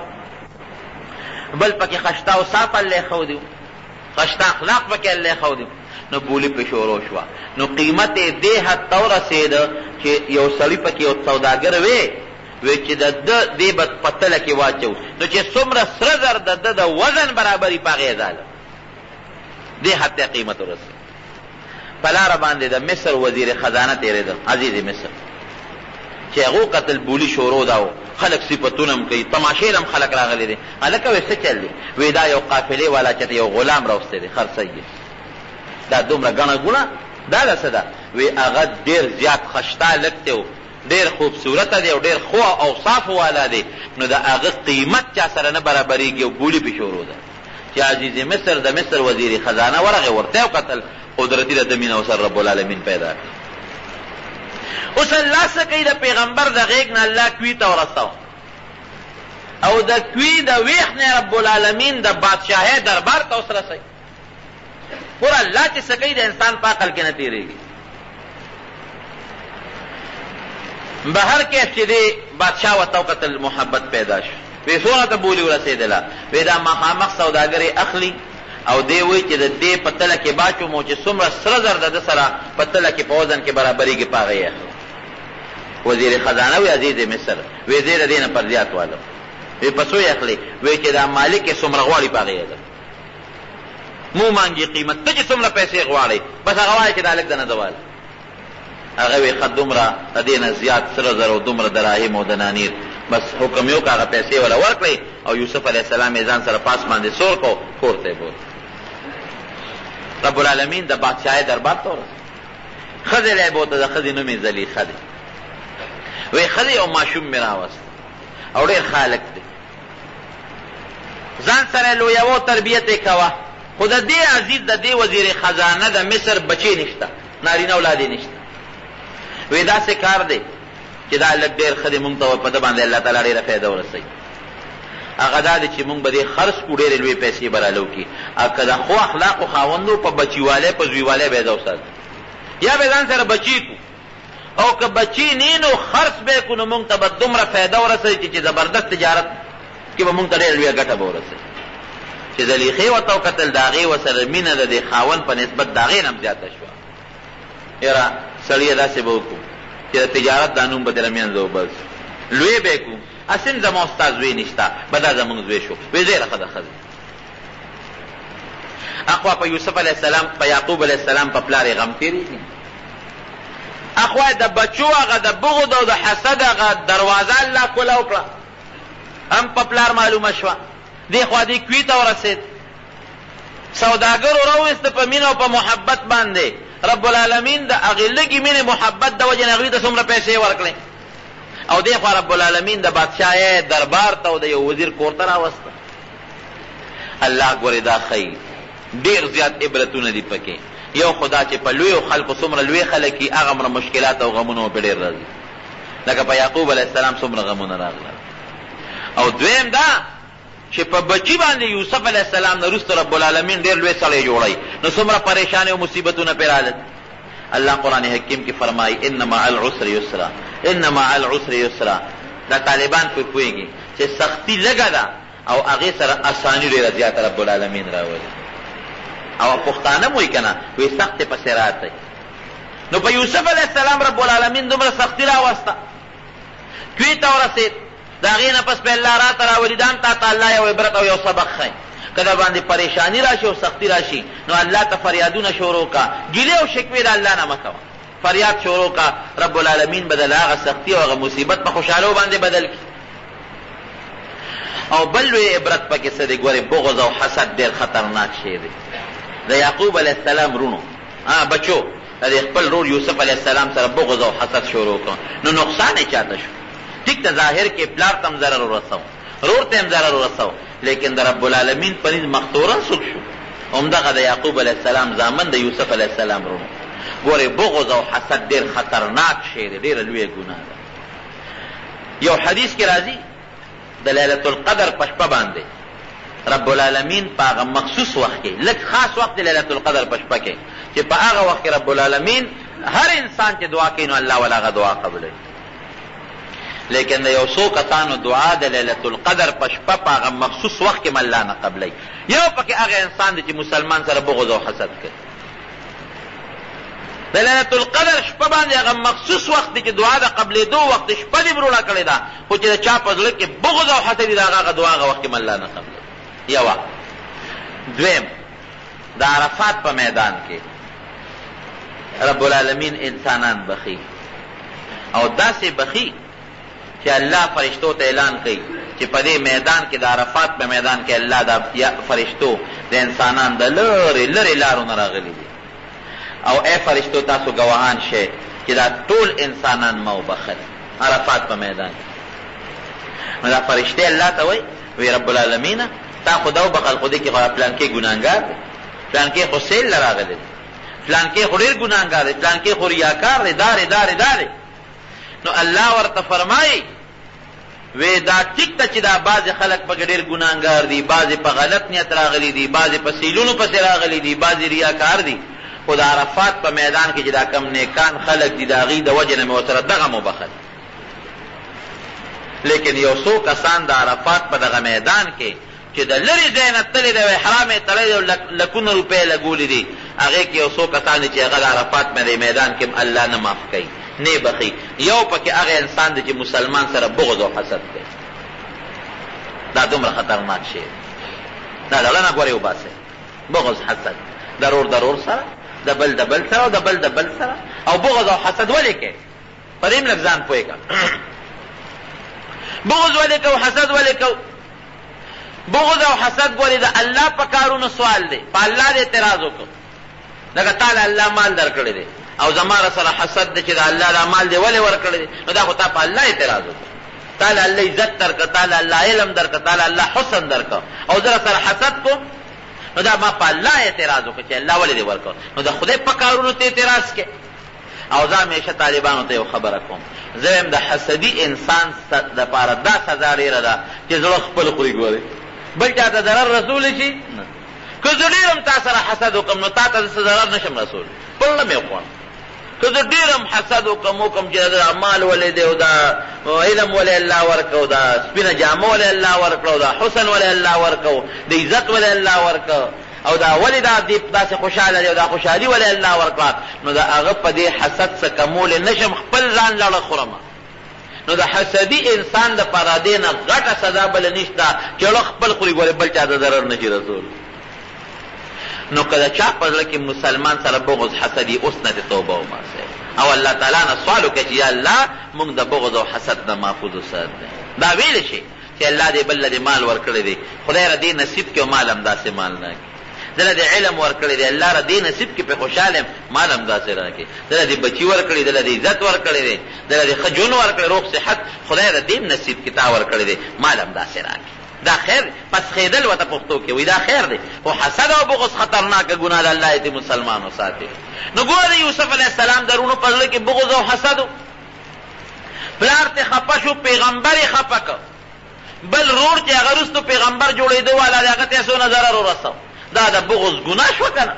بل پکې خشته او صاف الله ایښودي خشته اخلاق پکې الله ایښودي. نو بولی پې شروع شوه. نو قیمت یې دې حد ته ورسېده چې یو سړي پکې یو سوداګر وی چې د ده دې به په تله کې واچو نو چې څومره سره زر د ده د وزن برابري په هغې ځاله دې حد ته قیمت ورسېد. په لاره باندې د مصر وزیر خزانه تېرېده عزیز مصر چې هغو قتل بولی شروع ده او خلک صفتونه هم کوي تماشې هم خلک راغلی دي. هلکه وی څه چل دی؟ وی دا یو قافلې والا چې یو غلام راوستی دی خرڅی دی دا دومره ګڼه ګوڼه دا ده څه ده؟ وی هغه ډېر زیات خشته هلک دی او ډېر خوبصورته دی او ډېر ښو اوصافو والا دی. نو د هغه قیمت چا سره نه برابرېږي او بولي پې شروع ده چې عزیز مصر د مصر وزیر خزانه ورغې ورته یې وکتل قدرتي د مینه ورسره رب العالمین پیدا کړي. اوس الله څه کوي؟ د پیغمبر د غېږ نه الله کوي ته ورسو او د کوي د ویښ نه رب العالمین د بادشاهۍ دربار ته اوس رسوي. ګوره الله چې څه کوي د انسان په عقل کې نه تېرېږي. بهر کیف چې دی بادشاه ورته وکتل محبت پیدا شو وی څونه ته بولي ورسېدله وی دا مخامخ سوداګر یې اخلي او دی وایي چې د دې په تله کې باچومو چې څومره سره زر د ده سره په تله کې په وزن کې برابرېږي په هغه یې اخلي. وزیر خزانه وی عزیز مصر وی دی د دې نه پر زیات والم وی په څو یې اخلي؟ وی چې دا مالک یې څومره غواړي په هغه یې ده مو مانګي قیمت ته چې څومره پیسې غواړي بس هغه وایي چې دا هلک د نه زوال هغه وی ښه دومره د دې نه زیات سره زر او دومره دراهم او دنانیر بس حکم یې وکړه هغه پیسې وله ورکړئ او یوسف علیه السلام یې ځان سره پاس باندې سور کړو کور ته یې بوت. رب العالمین د بادشاهۍ دربار ته ورسېد. ښځې له یې بوته د ښځې نوم یې زلیخه دی. وی ښځې یو ماشوم مې راوست او ډېر ښه هلک دی ځان سره یې لویوه تربیت یې کوه خو د دې عزیز د دې وزیر خزانه د مصر بچې نشته نارینه اولاد یې نشته. وی داسې کار دی چې دا هلک ډېر ښه دی مونږ ته په ده باندې الله تعالی ډېره فایده ورسوي. هغه دا دی چې مونږ به دې خرڅ کړو ډېرې لویې پیسې به رالو کړي او که د ښو اخلاقو خاوند و په بچیوالی په زویوالی به یې ده وساتو یا به ځان سره بچي کړو او که بچي نه نو خرڅ به یې کړو نو مونږ ته به دومره فایده ورسوي چې زبردست تجارت کې به مونږ ته ډېره لویه ګټه به ورسوي. چې زلیخې ورته وکتل د هغې ورسره مینه د دې خاوند په نسبت د هغې نه هم زیاته شوه. یاره سړیه داسې به وکړو چې د تجارت دا نوم به در منځو بس لوی به یې کړو اسیم زما ستا زوی نشته به دا زمونږ زوی شو وی ډېره ښه ده ښځه. اخوا په یوسف علیه السلام په یعقوب علیه السلام په پلار یې غم تېرېږي اخوا د بچو هغه د بغض او د حسد هغه دروازه الله کوله وکړه هم په پلار معلومه شوه. دې خوا دې کوي ته ورسېد سوداګرو راوویسته په مینه او په محبت باندې رب العالمین د هغې لږې مینې محبت د وجې نه هغوی ته څومره پیسې ورکړې او دې خوا رب العالمین د بادشاهۍ دربار ته او د یو وزیر کور ته راوسته. الله ګورې دا ښیي ډېر زیات عبرتونه دي پکې. یو خدا چې په لویو خلکو څومره لوی خلک وي هغه مره مشکلات او غمونه پې ډېر راځي لکه په یعقوب علیه السلام څومره غمونه راغلل. او دویم دا چې په بچي باندې یوسف علیه السلام نه وروسته رب العالمین ډېر لوی سړی جوړی نو څومره پریشانې او مصیبتونه پرې راغلل. الله قرآن حکیم کې فرمایي ان مع العسر یسرا ان مع العسر یسرا. دا طالبان پرې پوهېږي چې سختي لږه ده او هغې سره اساني ډېره زیاته رب العالمین راولي او پښتانه مو یې که نه وایي سختې پسې راځئ. نو په یوسف علیه السلام رب العالمین دومره سختي راوسته کوي ته ورسېد د هغې نه پس په الله راته راولي دا هم تا ته الله یو عبرت او یو سبق ښیي که در باندې پریشانی راشي او سختی راشي نو الله ته فریادونه شروع کا ګیلې او شکوې د الله نه مه کوه فریاد شروع کا رب العالمین به د هغه سختی او هغه مصیبت په خوشحالو باندې بدل کړي. او بل لوی عبرت پکې څه دی ګورې بغض او حسد ډېر خطرناک شی دی. د یعقوب علیه السلام رونو بچو د خپل رور یوسف علیه السلام سره بغض او حسد شروع کړ نو نقصان یې چاته شو. ټیک ته ظاهر کې پلار ته هم ضرر ورسو رور ته هم ضرر ورسو لیکن د رب العالمین په نزد مختورن څوک شو همدغه د یعقوب علیه السلام زامن د یوسف علیه السلام رونو. ګورې بغض او حسد ډېر خطرناک شی دی، ډېره لویه ګناه ده. یو حدیث کې راځي د لیلة القدر په شپه باندې رب العالمین په هغه مخصوص وخت کې، لږ خاص وخت د لیلة القدر په شپه کې، چې په هغه وخت کې رب العالمین هر انسان چې دعا کوي نو الله ولا هغه دعا قبلوي. لیکن د یو څو کسانو دعا د لیلة القدر په شپه په هغه مخصوص وخت کې الله نه قبلوي. یو پکې هغه انسان دی چې مسلمان سره بغض او حسد کوي. د لیلة القدر شپه باندې هغه مخصوص وخت دی چې دعا د قبلېدو وخت شپه دې برونه کړې ده، خو چې د چا په زړه کې بغض او حسد دی د هغه دعا هغه وخت کې الله نه قبلوي. یوه. دویم، د عرفات په میدان کې رب العالمین انسانان بخي او داسې بخي چې الله فرشتو ته اعلان کوي چې په دې میدان کې د عرفات په میدان کې الله د فرشتو د انسانان د لرې لرې لارو نه راغلي دي، او ای فرشتو تاسو ګواهان شئ چې دا ټول انسانان ما وبخل عرفات په میدان کې. نو دا فرشتې الله ته وی رب العالمینه تا خو دا وبخل، خو دې کې خو پلانکې ګناهګار دی، پلانکې خو سیل له راغلی دی، پلانکې خو ډېر ګناهګار دی، پلانکې خو ریاکار دی، دارې. نو الله ورته فرمایي وی دا ټیک ته چې دا بعضې خلک پکې ډېر ګناهګار دي، بعضې په غلط نیت راغلي دي، بعضې په سیلونو پسې راغلي دي، بعضې ریاکار دي، خو د عرفات په میدان کې چې دا کم نیکان خلک دي د هغې د وجې نه مې ورسره دغه مبخل. لیکن یو څو کسان د عرفات په دغه میدان کې چې د لرې ځای نه تللی دی، احرام یې تړلی دی او لکونه روپۍ لګولي دي، هغې کې یو څو کسان دي چې هغه د عرفات میدان کې الله نه معاف کوي، نه بخي. یو پکې هغه انسان دی چې مسلمان سره بغض او حسد کوي. دا دومره خطرناک شی دا د الله نه ګورې وباسئ. بغض حسد ضرور سره، د بل سره او د بل سره. او بغض او حسد ولې کوي؟ په دې لږ ځان پوهېږه. بغض ولې کوو، حسد ولې کوو؟ بغض او حسد ګورې د الله په کارونو سوال دی، په الله د اعتراض وکړو. لکه تعالی الله مال درکړی دی او زما سره حسد دی چې د الله دا مال دی ولې ورکړی دی، نو دا خو تا په الله اعتراض وکړو. تعالی الله عزت درکړه، تعالی الله علم درکړه، تعالی الله حسن درکړه، او زه سره حسد کوم، نو دا ما په الله اعتراض وکړو چې الله ولې دې ورکړو. نو د خدای په کارونو ته اعتراض کې. او زه همیشه طالبانو ته یو خبره کوم، زه وایم د حسدي انسان دپاره دا سزا ډېره ده چې زړه خپل خوري. ګورې بل چا ته ضرر رسولی شي نه. که زه ډېر هم تا سره حسد وکړم نو تا ته ضرر نشم رسولی، خپل نه مې غواړم. که زه ډېر هم حسد وکړم چې دا مال ولې دی او دا علم ولې الله ورکړه او دا سپینه جامه ولې الله ورکړه او دا حسن ولې الله ورکړه، د عزت ولې الله ورکړه، او دا ولې دا داسې خوشحاله دی او دا خوشحالي ولې الله ورکړه، نو د هغه په دې حسد څه کمولی نشم، خپل ځان لړه خورم. نو د حسدي انسان دپاره دې نه غټه سزا بله نشته چې لړه خپل خوري. ګورې بل چا ته ضرر نشي رسول. نو که د چا په زړه کې مسلمان سره بغض حسدي، اوس نه دې توبه وباسئ او الله تعالی نه سوال وکړئ چې یا الله موږ د بغض او حسد نه محفوظ وساتئ. دا ویلی شي چې الله دې بل دې مال ورکړی دی، خدای را دې نصیب کړي او مال هم داسې مال نه کړي. دله دې علم ورکړی دی، الله را دې نصیب کړي په خوشحاله یم، مال هم داسې راکړي. دله دې بچي ورکړي، دله دې عزت ورکړی دی، دله دې ښه ژوند ورکړی، روغ صحت خدای را دې نصیب کړي، تا ورکړی دی، مال هم داسې راکړي. دا خیر پس خیدل وته پښتو کې وي دا خیر دی، خو حسد او بغض خطرناکه ګناه ده، الله دې مسلمانو ساتي. نو ګوره یوسف علیه السلام درونو په زړه کې بغض او حسد و، پلار ته خفه شو، پیغمبر یې خفه کړ، بل رور چې هغه وروستو پیغمبر جوړېده والا دی هغه ته یې څونه ضرر ورسو. دا د بغض ګناه شوه که نه؟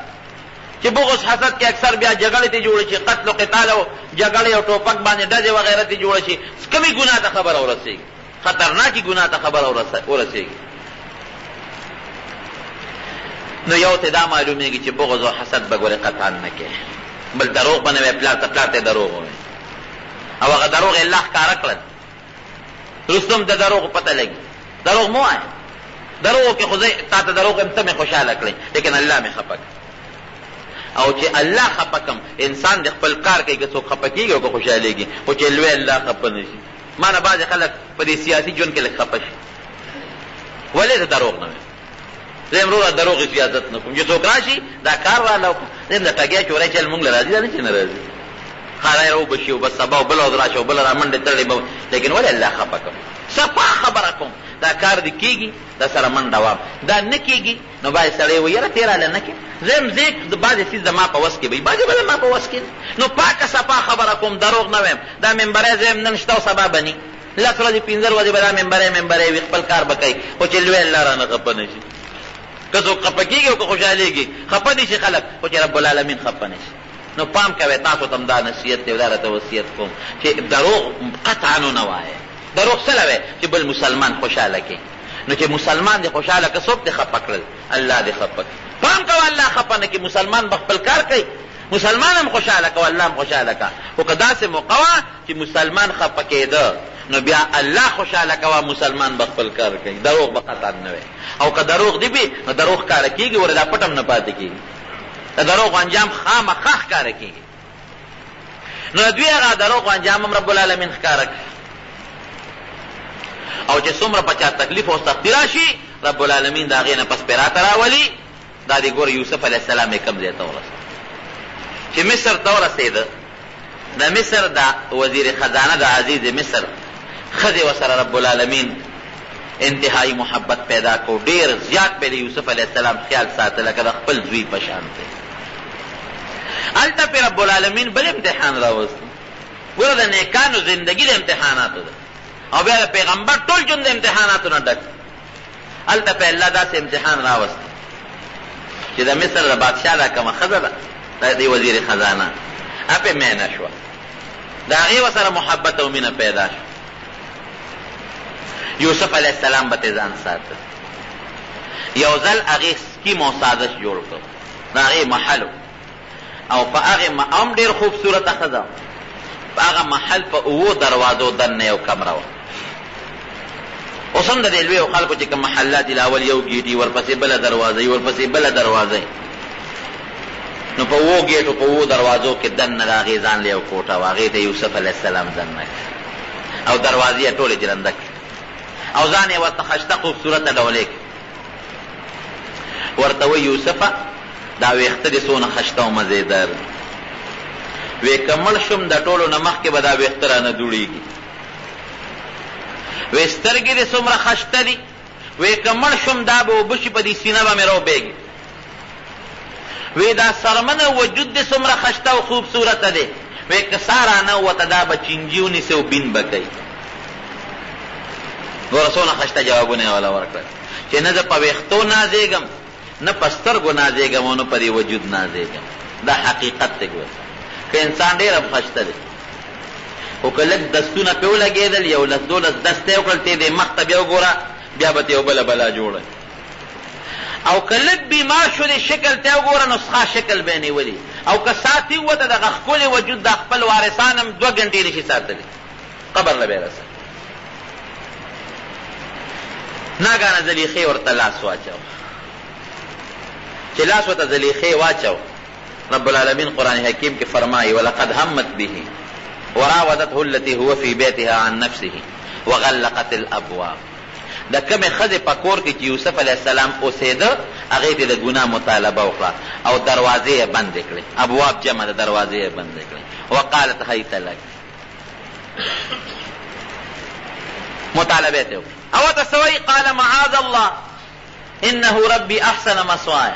چې بغض حسد کې اکثر بیا جګړې ته جوړه شي، قتل و قتال او جګړې او ټوپک باندې ډزې وغیره ته جوړه شي، کمې ګناه ته خبره ورسېږي، خطرناکي ګناه ته خبره ورسېږي. نو یو ته دا معلومیږي چې بغض او حسد به ګورې قطعا نه کوي، بل دروغ به نه وایي، پلار ته دروغ وایي او هغه دروغ یې الله ښکاره کړل، وروسته هم د دروغو پته لګي. دروغ مه وایه، دروغ کې خو زه تا ته دروغ یم ته مې خوشحاله کړئ، لیکن الله مې خفه کړ. او چې الله خفه کړم، انسان د خپل کار کوي، که څوک خفه کېږي او که خوشحالېږي، خو چې لوی الله خفه نه شي. ما نه بعضې خلک په دې سیاسي ژوند کې لږ خفه شي، ولې د دروغ نه ویم. زه یم وروره دروغ سیاست نه کوم، چې څوک راشي دا کار راله وکړم، زه یم د ټګۍ چورۍ چل مونږ له راځي، دا نه چې نه راځي، خالای را وبشي او بس سبا او بله ورځ راشي او بله را منډې تړلې به، لیکن ولې الله خفه کړم. صفا خبره کوم، دا کار دې کېږي دا سره منډه وام دا نه کېږي نو باید سړی وي یاره تېراله نه کې زم زیک د بعضې څیز زما په وس کې وي بعضې به زما په وس کې نو پاکه صفا خبره کوم دروغ نه وایم دا ممبری زه یم نن شته او سبا بني 10 ورځې 15 ورځې به دا ممبری وي خپل کار به کوي خو چې لوی الله رانه خفه نه شي که څوک خفه کېږي او که خوشحالېږي خفه نه شي خلک خو چې رب العالمین خفه نه شي نو پام کوئ تاسو ته هم دا نصیحت دی دا راته وصیت کوم چې دروغ قطعا نه وایه دروغ څه لوی چې بل مسلمان خوشحاله کړي نو چې مسلمان دې خوشحاله که څوک دې خفه کړل الله دې خفه کړي پام کوه الله خفه نه کړي مسلمان به خپل کار کوي مسلمان هم خوشحاله کوه الله هم خوشحاله کوه خو که داسې موقع وه چې مسلمان خفه کېده نو بیا الله خوشحاله کوه مسلمان به خپل کار کوي دروغ به قطعا نه وي او که دروغ دی وي نو دروغ کاره کېږي ورې دا پټ هم نه پاتې کېږي د دروغ انجام خامخا ښکاره کېږي نو د دوی هغه دروغ انجام هم رب العالمین ښکاره کړي او چې څومره په چا تکلیف او سختي راشي رب العالمین د هغې نه پس پرې راته راولي دا دې ګوره یوسف علیه السلام یې کوم ځای ته ورسېد چې مصر ته ورسېده د مصر د وزیر خزانه د عزیز مصر ښځې ورسره رب العالمین انتهایی محبت پیدا کو ډېر زیات به د یوسف علیه السلام خیال ساته لکه د خپل زوی په شان دی هلته پې رب العالمین بل امتحان راوست ګوره د نیکانو زندګي د امتحاناتو ده او بیا د پیغمبر ټول ژوند د امتحاناتو نه ډک هلته پې الله داسې امتحان راوست چې د مصر د بادشاه دا کومه ښځه ده د دې وزیر خزانه هغه پې مینه شوه د هغې ورسره محبت او مینه پیدا شوه یوسف علیه السلام به ځان ساته یو ځل هغې سکیم او سازش جوړ کړ د هغې محل او په هغې هم ډېر خوبصورته ښځه په هغه محل په 7 دروازو دننه یو کمره وه اوس هم د دې لویو خلکو چې کوم محلات دي لاول یو ګیټ وي ورپسې بله دروازه وي ورپسې بله دروازه نو په 7 ګیټو په 7 دروازو کې دننه د هغې ځان له یو کوټه وه هغې ته یوسف علیه السلام دننه کړ او دروازې یې ټولې جرنده کړې او ځان یې ورته خشته خوبصورته ډولې کړې ورته وایي یوسفه دا ویښته دې څونه خشته او مزېدار وی که مړ شم د ټولو نه مخکې به دا ویښته رانه دوړېږي وی سترګې دې څومره خشته دي وی که مړ شم دا به اوبه شي په دې سینه به مې روبېږي وی دا سرمنه وجود دې څومره خشته او خوبصورته دی وی که سا رانه ووته دا به چینجي ونیسي او بین به کوي ګوره څونه خشته جوابونه یې والا ورکړل چې نه زه په ویښتو نازېږم نه په سترګو نازېږم او نه په دې وجود نازېږم دا حقیقت دی ګوره که انسان ډېر هم خشته دی خو که لږ دستونه پې ولګېدل یو 10-12 دسته یې وکړل ته دې مخ ته بیا وګوره بیا به ته یو بله بلا جوړه او که لږ بیمار شو دې شکل ته وګوره نو ښه شکل به یې نیولي او که ساتي وته دغه ښکلې وجود د خپل وارثان هم 2 ګنټې نشي ساتلی قبر له به رسه ناګانه زلیخې ورته لاس واچو چې لاس ورته زلیخې واچو رب العالمین قرآن حکیم کې فرمایي ولقد همت به وراودته التي هو في بيتها عن نفسه وغلقت الابواب د کومې ښځې په کور کې چې یوسف علیه السلام اوسېده هغې ته د ګناه مطالبه وکړه او دروازې یې بندې کړې ابواب جمع د دروازې یې بندې کړې وقالت هیت لک مطالبه ته وکړه او ته څه وایي قال معاذ الله انه ربي احسن مثواي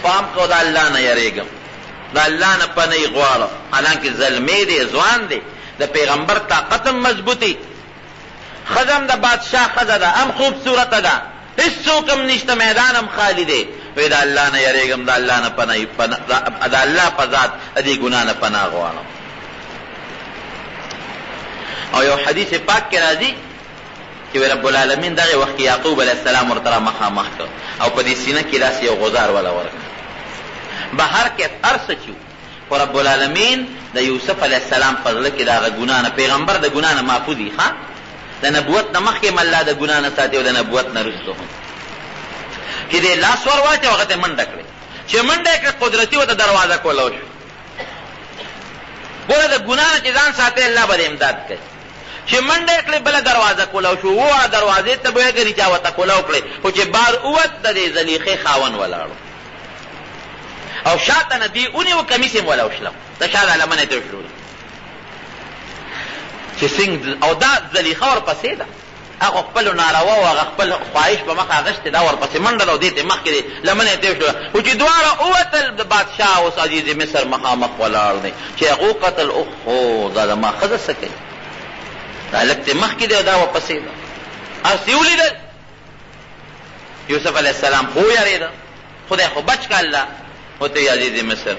پام کو د الله نه یریږم د الله نه پنۍ غواړم حالانکې زلمی دی ځوان دی د پیغمبر طاقت هم مضبوطي ښځه هم د بادشاه ښځه ده هم خوبصورته ده هېڅوک هم نشته میدان هم خالی دی وایي د الله نه یریږم د الله نه د الله په ذات د دې ګناه نه پناه غواړم او یو حدیث پاک کې راځي چې رب العالمین دغه وخت کې یعقوب علیه السلام ورته مخامخ کړ او په دې سینه کې داسې یو غزار والا ورکړ بهر کې هر څه چې خو رب العالمین د یوسف علیه السلام په زړه کې د هغه ګناه نه پیغمبر د ګناه نه معفو دي ښه د نبوت نه مخکې هم الله د ګناه نه ساتي او د نبوت نه وروسته هم چې دې لاس ور واچوه هغه ته منډه کړې چې منډه یې کړه قدرتي ورته دروازه کولو شو ګوره د ګناه نه چې ځان ساتي الله به امداد کوي چې منډه یې کړې بله دروازه کولاو شو وه دروازې ته به یې ګنې چا ورته کولاو کړې خو چې بار اووت د دې زلیخې خاوند ولاړو او شاته نه دې ونیو کمیس یې ولا وشلو د شا د لمنې ته وشلو چې څنګه او دا زلیخه ورپسې ده هغه خپل ناروا او هغه خپل خواهش په مخ اغشت دا ورپسې منډل او دې ته مخ کې لمنې تېر شو او چې دواړه ووتل د بادشاه اوس عزیز مصر مخامخ ولاړ دی چې هغو قتل اوهو دا زما ښځه څه کوي دا هلک ته مخکې دی دا ورپسې ده هسې ولیدل یوسف علیه السلام خو یارېده خدای خو بچ که الله ورته عزیز مصر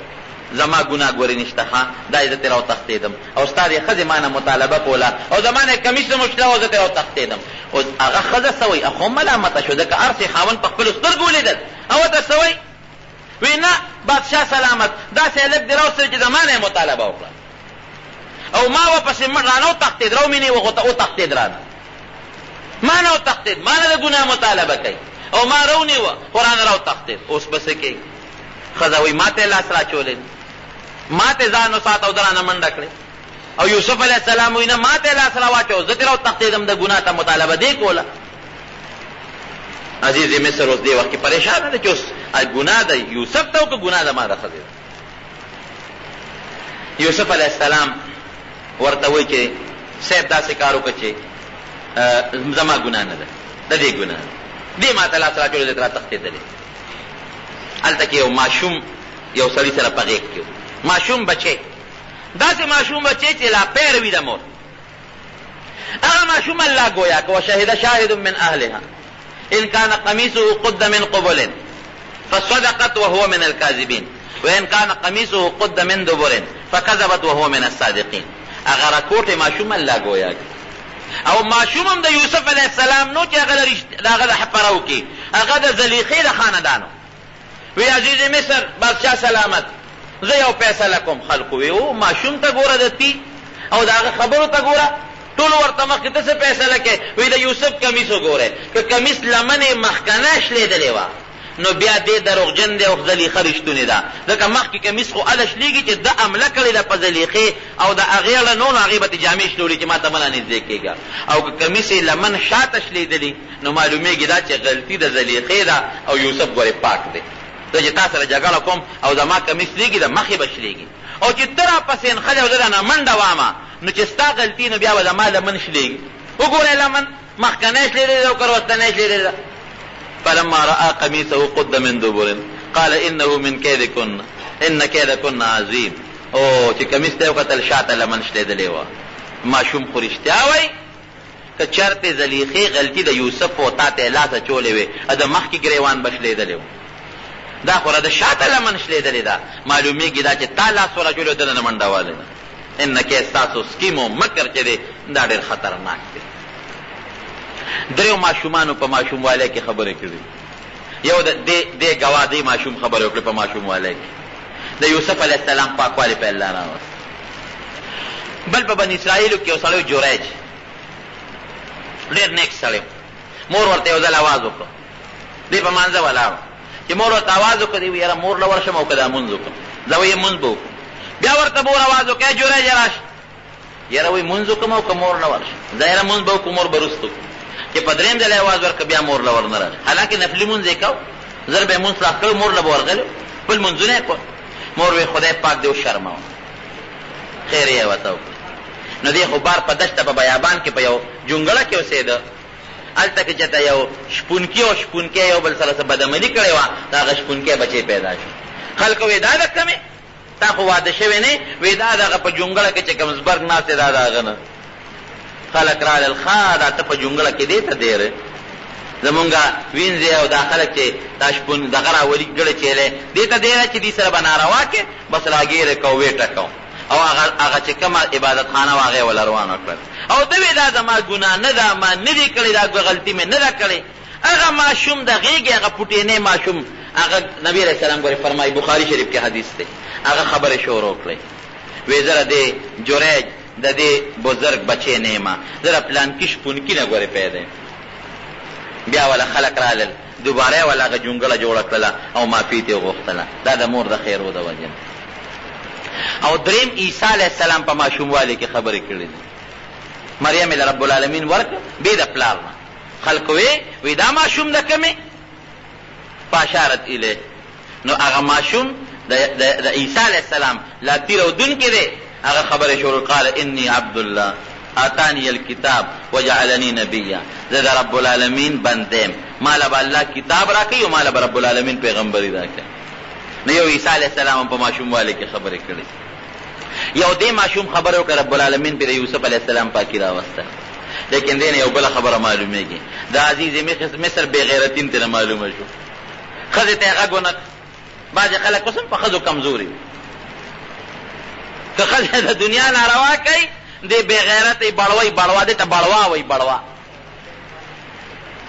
زما ګناه ګورې نشته ښه دا یې زه ترې راوتښتېدم او ستا دې ښځې ما نه مطالبه کوله او زما نه کمیس نه مشله او زه ترې راوتښتېدم اوس هغه ښځه څه وایي خو ملامته شو ځکه هر څه خاوند په خپلو سترګو ولیدل او ورته څه وایي وی نه بادشاه سلامت داسې هلک دې راوستل چې زما نه یې مطالبه وکړه او ما ورپسې رانه وتښتېد راومینې وتښتېد رانه ما نه وتښتېد ما نه د ګناه مطالبه کوي او ما راونیوه خو رانه راوتښتېد اوس به څه کوي ښځه وایي ما ته یې لاس راچولې ما ته ځان وساته او د رانه منډه کړې او یوسف علیه السلام وایي نه ما ته یې لاس راواچو زه ترې راوتښتېدم د ګناه ته مطالبه دې کوله عزیز مصر اوس دې وخت کې پریشانه ده چې اوس ګناه ده یوسف ته او که ګناه ده ما د ښځې یوسف علیه السلام ورته وایي چې صاحب داسې کار وکړه چې زما ګناه نه ده د دې ګناه ده دې ما ته لاس راچولې زه ترې راوتښتېدلې هلته کې یو ماشوم یو سړي سره په غېږ کې ماشوم بچی داسې ماشوم بچی چې لا پیر وي د مور هغه ماشوم الله ګویا که وشهد شاهد من اهلها ان كان قميصه قد من قبل فصدقت وهو من الكاذبين وان كان قميصه قد من دبر فكذبت وهو من الصادقين هغه راکوټې ماشوم الله ګویا او ماشوم هم د یوسف علیه السلام نو چې هغه د حفره وکړي هغه د زلیخې د خاندانو وی عزیز مصر بادشاه سلامت زه یو فیصله کوم خلکو وی او ماشوم ته ګوره د تی او د هغه خبرو ته ګوره ټول ورته مخکې ته څه فیصله کوې وی د یوسف کمیس وګورئ که کمیس لمنې مخکنه شلېدلې وه نو بیا دې دروغجن دی او زلیخه رښتونې ده ځکه مخکې کمیس خو هله شلېږي چې ده حمله کړې ده په زلیخې او د هغې اړه نو هغې به تې جامې شلولي چې ما ته مله نږدې کېږه او که کمیس یې لمن شاته شلېدلي نو معلومېږي دا چې غلطي د زلیخې ده او یوسف ګورې پاک دی زه چې تا سره جګړه کوم او زما کمیس لېږي د مخې به شلېږي او چې ته راپسې نښلې او زه درنه منډه وامه نو چې ستا غلطي نو بیا به زما لمن شلېږي وګورئ لمن مخکنی شلېدلې ده او که وروستنی شلېدلې ده فلما رأى قميصه قد من دبر قال انه من كيدكن ان كيدكن عظيم او چې کمیس ته وکتل شاته لمن شلېدلې وه ماشوم خو رښتیا وایي که چرتې زلیخې غلطي د یوسف و تا ته یې لاس اچولې وې د مخکې ګریوان به شلېدلې و دا خو د شاته لمن شلېدلې ده معلومېږي دا چې تا لاس ور اچولې دننه منډه والې ده انکې ستاسو سکیم و مکر چې دی دا ډېر خطرناک دی دریو ماشومانو په ماشوموالۍ کې خبرې کړي یو دې ګواه دې ماشوم خبرې وکړې په ماشوموالۍ کې د یوسف علیه السلام پاکوالی په الله راوست بل په بني اسرائیلو کې یو سړی جوریج ډېر نیک سړی مور ورته یو ځل اواز وکړ دې په مانځه ولاړ چې مور ورته اواز وکړ دی یاره مور له ورشم او که دا مونځ وکړم زه وایي مونځ به وکړم بیا ورته مور اواز وکړ جوریج راشه یاره وایي مونځ وکړم او که مور نه ورشم زه یاره مونځ به وکړو مور به رسته چې په درېیم ځل اواز ورکړه بیا مور له ور نه راشه حالانکې نفلي مونځ یې کو زر به یې مونځ خلاص کړی مور له به ورغلی بل مونځونه یې کړل مور وی خدای پاک دې وشرموه خیر یې ورته وکړه نو دې خو بار په دشته په بیابان کې په یو جونګړه کې اوسېده هلته کې چې ته یو شپونکي او شپونکی یو بل سره څه بدعملي کړې وه د هغه شپونکی بچی پیدا شو خلکو وی دا ده کمې تا خو واده شوی نه وی دا د هغه په جونګړه کې چې کوم زبرګ ناست دی دا د هغه نه خلک رالل ښه دا ته په جونګړه کې دې ته ډېرې زمونږ وینځې او دا خلک چې دا شپون دغه راولي ګړه چیلی دې ته ډېره چې دې سره به ناروا کې بس راګیرې کو وې ټکو او هغه چې کومه عبادت خانه وه هغې یې ول روانه کړل او ده وی دا زما ګناه نه ده ما نه دي کړې دا غلطي مې نه ده کړې هغه ماشوم د غېږې هغه پوټینی ماشوم هغه نبي علیه السلام ګورې فرمایي بخاري شریف کې حدیث دی هغه خبرې شروع کړې وی زه دې جوریج د دې بزرګ بچی نه یم زه د پلانکي شپونکي نه ګورې پیدا یم بیا ولا خلک رالل دوباره یې ولا هغه جونګړه جوړه کړله او معافي ترې وغوښتله دا د مور د خیر و د وجې او دریم عیسی علیه السلام په ماشوموالي کې خبرې کړې دي مریم یې رب العالمین ورکړه بې د پلار نه خلکو وی دا ماشوم د کمې فاشارت الیه نو هغه ماشوم د عیسی علیه السلام لا تیرودونکی دی هغه خبرې شروع قال انی عبدالله آتانی الکتاب وجعلنی نبیا، زه د رب العالمین بندیم، مالا به الله کتاب راکوي او مالا به رب العالمین پیغمبري راکوي. نو یو عیسی علیه السلام په ماشوموالي کې خبرې کړې، یو دې ماشوم خبره وکړه رب العالمین پرې یوسف علیه السلام پاکي راوسته. لیکن دین یو بله خبره معلومیږي، د عزیز مصر بې غیرتین ته معلومه شو. ښځې ته یې غږ ونه کړ. بعضې خلک اوس هم په ښځو کمزوري وي، که ښځې د دنیا ناروا کوي دې بې غیرتې بړوی بړوا، دې ته بړوا وایي بړوا،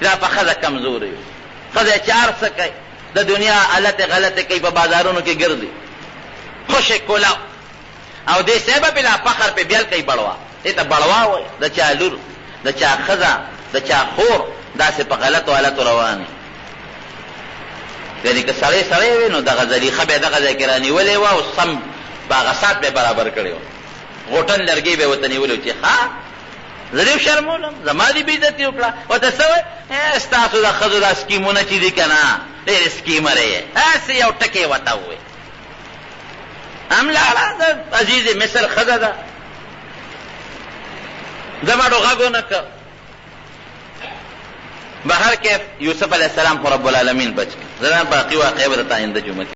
دا په ښځه کمزوري وي. ښځه چې هر څه کوي د دنیا غلطې غلطې کوي، په بازارونو کې ګرځي خوشې کولاو، او دې صحبه بلا فخر پې بیل کوي بړوا، دې ته بړوا وایي. د چا لور، د چا ښځه، د چا خور داسې په غلطو حالتو روانې. یعنې که سړی سړی وي نو دغه زلیخه به یې دغه ځای کې رانیولې وه او سم په هغه ساعت به یې برابر کړی وه، غوټن لرګۍ به یې ورته نیولې وه چې ښه زه دې شرمولم، زما دې بېعزتي وکړه. ورته څه وایي؟ ستاسو د ښځو دا سکیمونه چې دي که نه ډېرې سکیمره یې، هسې یو ټکې ورته ووایي. هم لاړه د عزیز مصر ښځه ده، زماړو غږ ونه کړ. بهر کیف یوسف علیه السلام خو رب العالمین بچ کړ. زه باقي واقعه به درته آینده جمعه